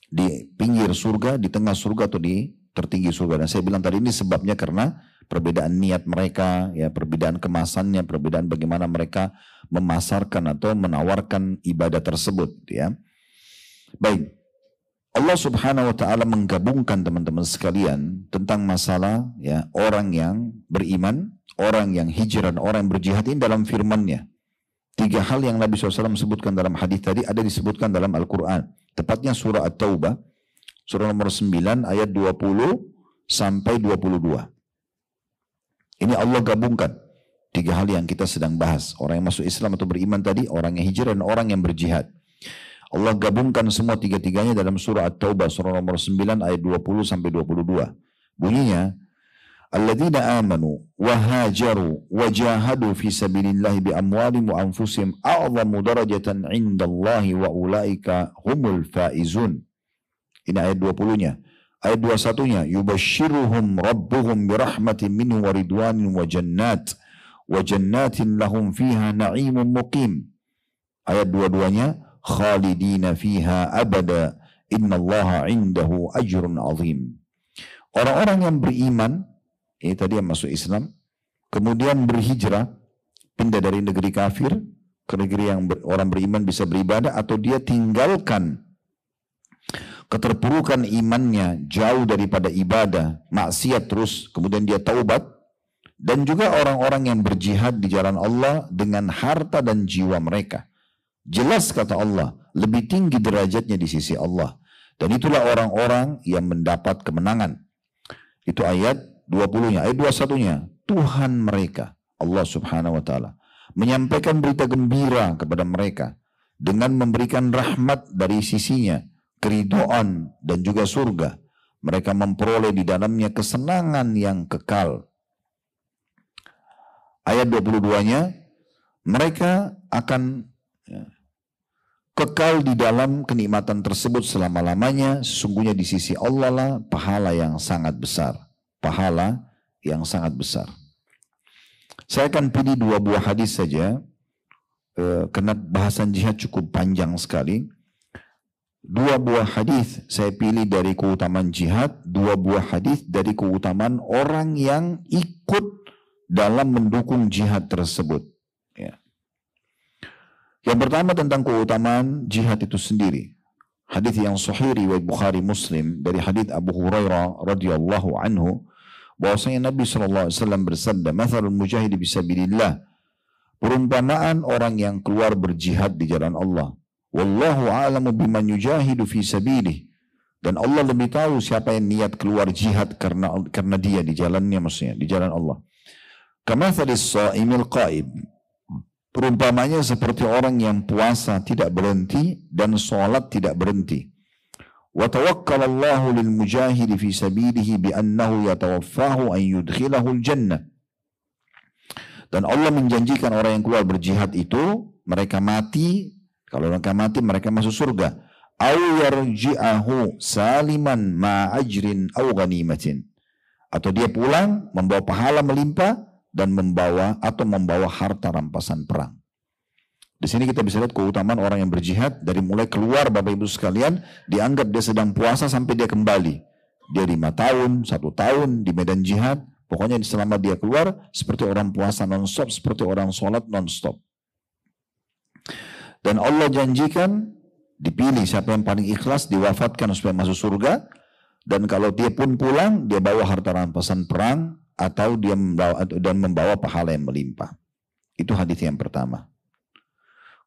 Speaker 1: di pinggir surga, di tengah surga atau di tertinggi surga. Dan saya bilang tadi ini sebabnya karena perbedaan niat mereka, ya, perbedaan kemasannya, perbedaan bagaimana mereka memasarkan atau menawarkan ibadah tersebut, ya. Baik, Allah Subhanahu wa Ta'ala menggabungkan teman-teman sekalian tentang masalah ya orang yang beriman, orang yang hijrah, orang yang berjihad ini dalam firman-Nya. 3 hal yang Nabi SAW sebutkan dalam hadis tadi ada disebutkan dalam Al-Quran. Tepatnya surah At-Taubah, surah nomor 9 ayat 20 sampai 22. Ini Allah gabungkan 3 hal yang kita sedang bahas. Orang yang masuk Islam atau beriman tadi, orang yang hijrah dan orang yang berjihad. Allah gabungkan semua 3-tiganya dalam surah At-Taubah, surah nomor 9 ayat 20 sampai 22. Bunyinya, alladzina amanu wa hajaru wa jahadu fi sabilillahi bi amwalihim wa anfusihim a'zamu darajatan 'indallahi wa ulaika humul faizun. Ini ayat 20-nya. Ayat 21-nya, yubashshiruhum rabbuhum bi rahmatin minhu wa ridwanin wa jannatin lahum fiha na'imun muqim. Ayat 22-nya, khalidina fiha abada innallaha 'indahu ajrun 'azim. Orang-orang yang beriman, ini tadi yang masuk Islam, kemudian berhijrah, pindah dari negeri kafir ke negeri yang orang beriman bisa beribadah, atau dia tinggalkan keterpurukan imannya jauh daripada ibadah, maksiat terus, kemudian dia taubat, dan juga orang-orang yang berjihad di jalan Allah dengan harta dan jiwa mereka. Jelas kata Allah, lebih tinggi derajatnya di sisi Allah. Dan itulah orang-orang yang mendapat kemenangan. Itu ayat 20-nya, ayat 21-nya, Tuhan mereka, Allah Subhanahu wa Ta'ala, menyampaikan berita gembira kepada mereka dengan memberikan rahmat dari sisinya, keridhaan dan juga surga. Mereka memperoleh di dalamnya kesenangan yang kekal. Ayat 22-nya, mereka akan kekal di dalam kenikmatan tersebut selama-lamanya. Sesungguhnya di sisi Allah lah pahala yang sangat besar. Pahala yang sangat besar. Saya akan pilih 2 buah hadis saja, karena bahasan jihad cukup panjang sekali. 2 buah hadis saya pilih dari keutamaan jihad, 2 buah hadis dari keutamaan orang yang ikut dalam mendukung jihad tersebut. Ya. Yang pertama tentang keutamaan jihad itu sendiri. Hadis yang sahih riwayat Bukhari Muslim dari hadis Abu Hurairah radhiyallahu anhu, bahwasanya Nabi SAW bersabda, "Mathalul mujahid fisabilillah." Perumpamaan orang yang keluar berjihad di jalan Allah. Wallahu a'lamu biman yujahidu fi sabilih. Dan Allah lebih tahu siapa yang niat keluar jihad karena dia di jalannya, maksudnya di jalan Allah. Kamathalis sha'imil qa'im. Perumpamanya seperti orang yang puasa tidak berhenti dan sholat tidak berhenti. Wa tawakkalallahu lil mujahidi fi sabilihi bi annahu yatawaffahu an yudkhilahu al-jannah. Dan Allah menjanjikan orang yang keluar berjihad itu, mereka mati, kalau mereka mati mereka masuk surga. Aw yarji'ahu saliman ma ajrin aw ghanimatin. Atau dia pulang membawa pahala melimpah dan membawa harta rampasan perang. Di sini kita bisa lihat keutamaan orang yang berjihad, dari mulai keluar Bapak Ibu sekalian, dianggap dia sedang puasa sampai dia kembali. Dia 5 tahun, 1 tahun di medan jihad, pokoknya selama dia keluar seperti orang puasa non-stop, seperti orang sholat non-stop. Dan Allah janjikan, dipilih siapa yang paling ikhlas, diwafatkan supaya masuk surga. Dan kalau dia pun pulang, dia bawa harta rampasan perang, atau dia membawa pahala yang melimpah. Itu hadis yang pertama.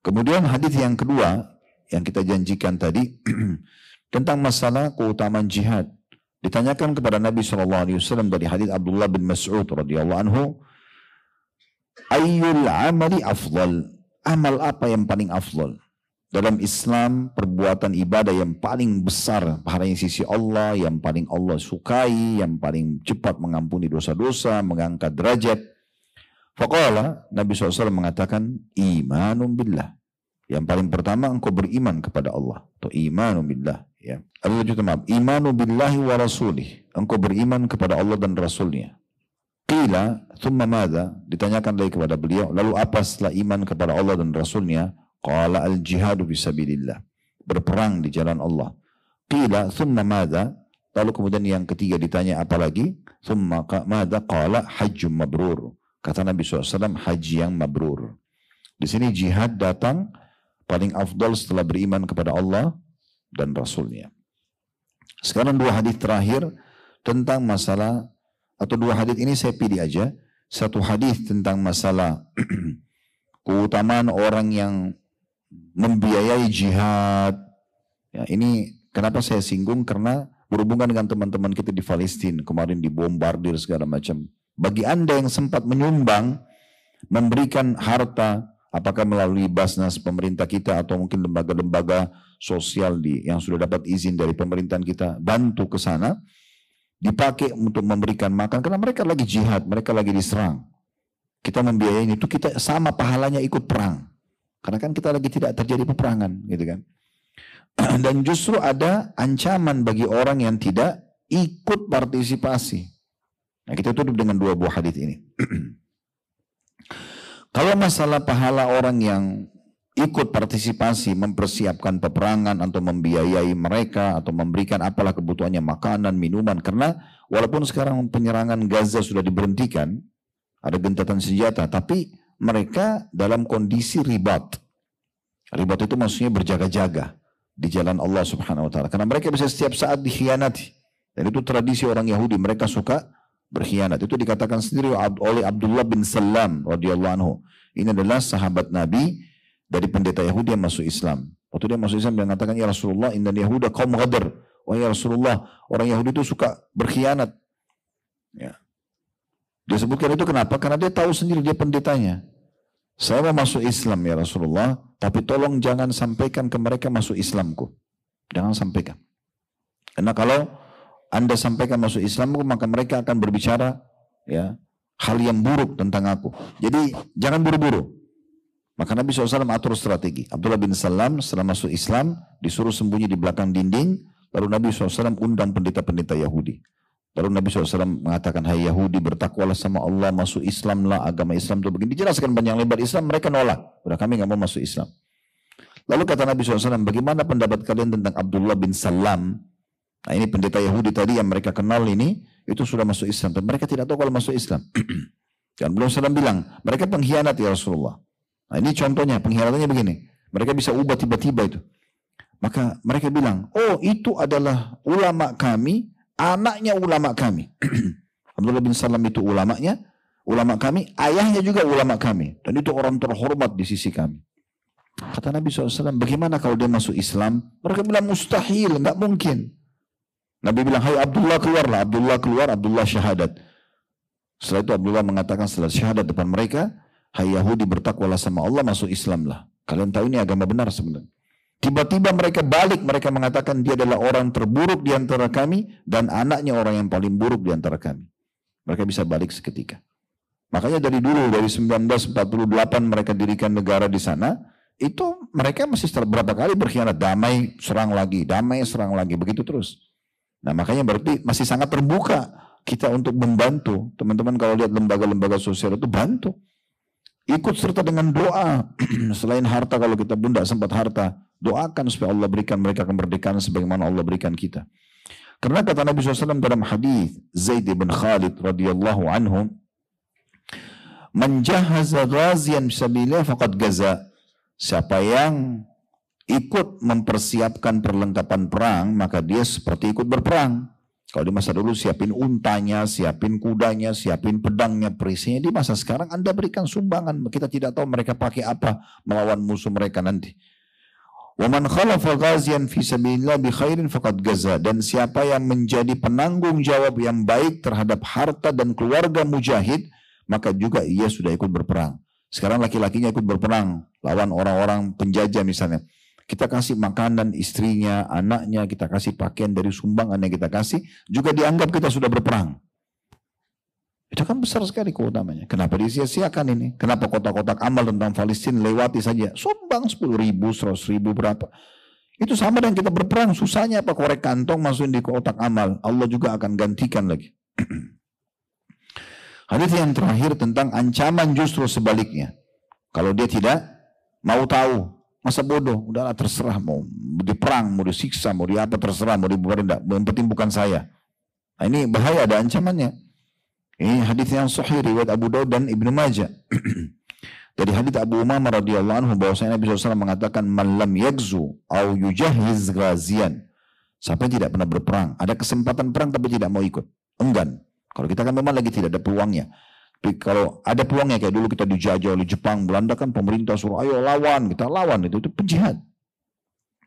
Speaker 1: Kemudian hadis yang kedua yang kita janjikan tadi tentang masalah keutamaan jihad. Ditanyakan kepada Nabi SAW dari hadits Abdullah bin Mas'ud radhiyallahu anhu, ayyul amali afdal? Amal apa yang paling afdal? Dalam Islam, perbuatan ibadah yang paling besar pahalanya sisi Allah, yang paling Allah sukai, yang paling cepat mengampuni dosa-dosa, mengangkat derajat. Faqala, Nabi SAW mengatakan, imanun billah. Yang paling pertama, engkau beriman kepada Allah. Atau imanun billah. Ya. Imanu billahi wa rasulih. Engkau beriman kepada Allah dan Rasulnya. Qila, thumma madha? Ditanyakan lagi kepada beliau, lalu apa setelah iman kepada Allah dan Rasulnya? Qala al-jihadu fisabilillah. Berperang di jalan Allah. Qila thumma madha? Lalu kemudian yang ketiga ditanya apa lagi? Thumma madha? Qala hajjum mabrur. Kata Nabi SAW, haji yang mabrur. Di sini jihad datang paling afdal setelah beriman kepada Allah dan Rasulnya. Sekarang dua hadis terakhir tentang masalah, atau dua hadis ini saya pilih aja. Satu hadis tentang masalah keutamaan orang yang membiayai jihad. Ya, ini kenapa saya singgung, karena berhubungan dengan teman-teman kita di Palestina kemarin dibombardir segala macam. Bagi Anda yang sempat menyumbang, memberikan harta, apakah melalui Basnas pemerintah kita atau mungkin lembaga-lembaga sosial yang sudah dapat izin dari pemerintahan kita, bantu ke sana, dipakai untuk memberikan makan, karena mereka lagi jihad, mereka lagi diserang. Kita membiayai itu, kita sama pahalanya ikut perang. Karena kan kita lagi tidak terjadi peperangan, gitu kan. Dan justru ada ancaman bagi orang yang tidak ikut partisipasi. Nah, kita tutup dengan dua buah hadis ini. Kalau masalah pahala orang yang ikut partisipasi, mempersiapkan peperangan atau membiayai mereka atau memberikan apalah kebutuhannya, makanan, minuman, karena walaupun sekarang penyerangan Gaza sudah diberhentikan, ada gentatan senjata, tapi mereka dalam kondisi ribat. Ribat itu maksudnya berjaga-jaga di jalan Allah Subhanahu wa taala. Karena mereka bisa setiap saat dikhianati. Dan itu tradisi orang Yahudi, mereka suka berkhianat. Itu dikatakan sendiri oleh Abdullah bin Salam radhiyallahu anhu. Ini adalah sahabat Nabi dari pendeta Yahudi yang masuk Islam. Waktu dia masuk Islam dia mengatakan, ya Rasulullah, innal Yahuda qaum ghadar. Wah ya Rasulullah, orang Yahudi itu suka berkhianat. Ya. Dia sebutkan itu kenapa? Karena dia tahu sendiri, dia pendetanya. Saya mau masuk Islam ya Rasulullah, tapi tolong jangan sampaikan ke mereka masuk Islamku. Jangan sampaikan. Karena kalau Anda sampaikan masuk Islamku, maka mereka akan berbicara ya hal yang buruk tentang aku. Jadi jangan buru-buru. Maka Nabi SAW atur strategi. Abdullah bin Salam setelah masuk Islam, disuruh sembunyi di belakang dinding, lalu Nabi SAW undang pendeta-pendeta Yahudi. Lalu Nabi SAW mengatakan, hai Yahudi, bertakwalah sama Allah, masuk Islamlah, agama Islam itu begini. Dijelaskan panjang lebar Islam, mereka nolak. Udah, kami nggak mau masuk Islam. Lalu kata Nabi SAW, bagaimana pendapat kalian tentang Abdullah bin Salam? Nah ini pendeta Yahudi tadi yang mereka kenal ini, itu sudah masuk Islam. Dan mereka tidak tahu kalau masuk Islam. Dan belum SAW bilang, mereka pengkhianat ya Rasulullah. Nah ini contohnya, pengkhianatannya begini. Mereka bisa ubah tiba-tiba itu. Maka mereka bilang, oh itu adalah ulama kami, anaknya ulama kami. Abdullah bin Salam itu ulamanya, ulama kami, ayahnya juga ulama kami. Dan itu orang terhormat di sisi kami. Kata Nabi SAW, bagaimana kalau dia masuk Islam? Mereka bilang mustahil, nggak mungkin. Nabi bilang, hai Abdullah keluarlah. Abdullah keluar, Abdullah syahadat. Setelah itu Abdullah mengatakan setelah syahadat depan mereka, hai Yahudi, bertakwalah sama Allah, masuk Islamlah. Kalian tahu ini agama benar sebenarnya. Tiba-tiba mereka balik, mereka mengatakan dia adalah orang terburuk di antara kami dan anaknya orang yang paling buruk di antara kami. Mereka bisa balik seketika. Makanya dari dulu, dari 1948 mereka dirikan negara di sana, itu mereka masih setelah berapa kali berkhianat, damai serang lagi, begitu terus. Nah makanya berarti masih sangat terbuka kita untuk membantu. Teman-teman kalau lihat lembaga-lembaga sosial itu bantu. Ikut serta dengan doa. Selain harta, kalau kita pun tidak sempat harta, doakan supaya Allah berikan mereka kemerdekaan sebagaimana Allah berikan kita. Karena kata Nabi SAW dalam hadis Zaid bin Khalid radhiyallahu anhu, man jahaza ghaziyan fisabilillah faqad gaza. Siapa yang ikut mempersiapkan perlengkapan perang, maka dia seperti ikut berperang. Kalau di masa dulu siapin untanya, siapin kudanya, siapin pedangnya, perisainya. Di masa sekarang Anda berikan sumbangan. Kita tidak tahu mereka pakai apa melawan musuh mereka nanti. Wa man khalafa ghaziyan fi sabilillah bi khairin faqad gaza. Dan siapa yang menjadi penanggung jawab yang baik terhadap harta dan keluarga mujahid, maka juga ia sudah ikut berperang. Sekarang laki-lakinya ikut berperang lawan orang-orang penjajah misalnya. Kita kasih makanan istrinya, anaknya, kita kasih pakaian dari sumbangan yang kita kasih, juga dianggap kita sudah berperang. Itu kan besar sekali keutamanya. Kenapa disia-siakan ini? Kenapa kotak-kotak amal tentang Palestina lewati saja? Sumbang 10.000, 100.000 berapa? Itu sama dengan kita berperang. Susahnya apa? Korek kantong masukin di kotak amal. Allah juga akan gantikan lagi. Hadis yang terakhir tentang ancaman justru sebaliknya. Kalau dia tidak mau tahu, masa bodoh, udahlah terserah, mau diperang, mau disiksa, mau di apa terserah, mau dibubarin, yang penting bukan saya. Nah, ini bahaya, ada ancamannya. Ini hadis yang sahih riwayat Abu Daud dan Ibnu Majah. Dari hadis Abu Umamah radhiyallahu anhu bahwasanya Nabi SAW mengatakan man lam yagzu au yujahiz ghazian. Siapa yang tidak pernah berperang, ada kesempatan perang tapi tidak mau ikut, enggan. Kalau kita kan memang lagi tidak ada peluangnya. Tapi kalau ada peluangnya kayak dulu kita dijajah oleh Jepang, Belanda kan pemerintah suruh ayo lawan, kita lawan, itu penjihad.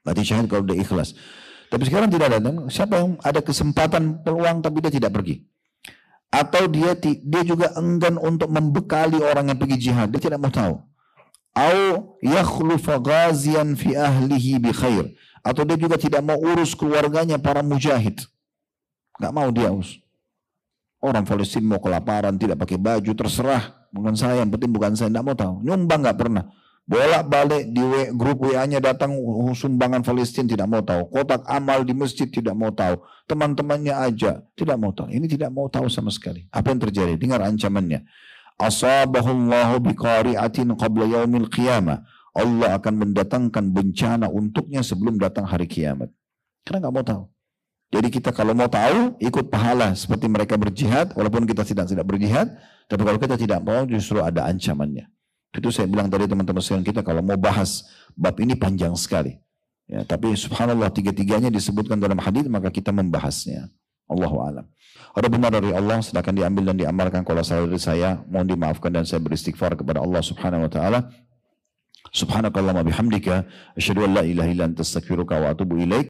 Speaker 1: Berarti syahid kalau udah ikhlas. Tapi sekarang tidak ada. Siapa yang ada kesempatan peluang tapi dia tidak pergi? Atau dia juga enggan untuk membekali orang yang pergi jihad, dia tidak mau tahu. Au yakhlufa ghazian fi ahlihi bi khair. Atau dia juga tidak mau urus keluarganya para mujahid. Enggak mau dia urus. Orang Palestina mau kelaparan, tidak pakai baju, terserah. Bukan saya, yang penting bukan saya, enggak mau tahu. Nyumbang enggak pernah. Bolak-balik di grup WA-nya datang sumbangan Palestina, tidak mau tahu. Kotak amal di masjid tidak mau tahu. Teman-temannya aja tidak mau tahu. Ini tidak mau tahu sama sekali. Apa yang terjadi? Dengar ancamannya. Asabahullahu biqari'atin qabla yaumil qiyamah. Allah akan mendatangkan bencana untuknya sebelum datang hari kiamat. Karena nggak mau tahu. Jadi kita kalau mau tahu, ikut pahala seperti mereka berjihad, walaupun kita tidak berjihad. Tapi kalau kita tidak mau, justru ada ancamannya. Itu saya bilang tadi teman-teman sekalian, kita kalau mau bahas bab ini panjang sekali. Ya, tapi subhanallah tiga-tiganya disebutkan dalam hadis, maka kita membahasnya. Allahu a'lam. Ada benar dari Allah, sedangkan diambil dan diamalkan. Kalau salah dari saya, mohon dimaafkan dan saya beristighfar kepada Allah subhanahu wa ta'ala. Subhanakallahumma bihamdika, asyhadu an la ilaha illa anta astaghfiruka wa atubu ilaik.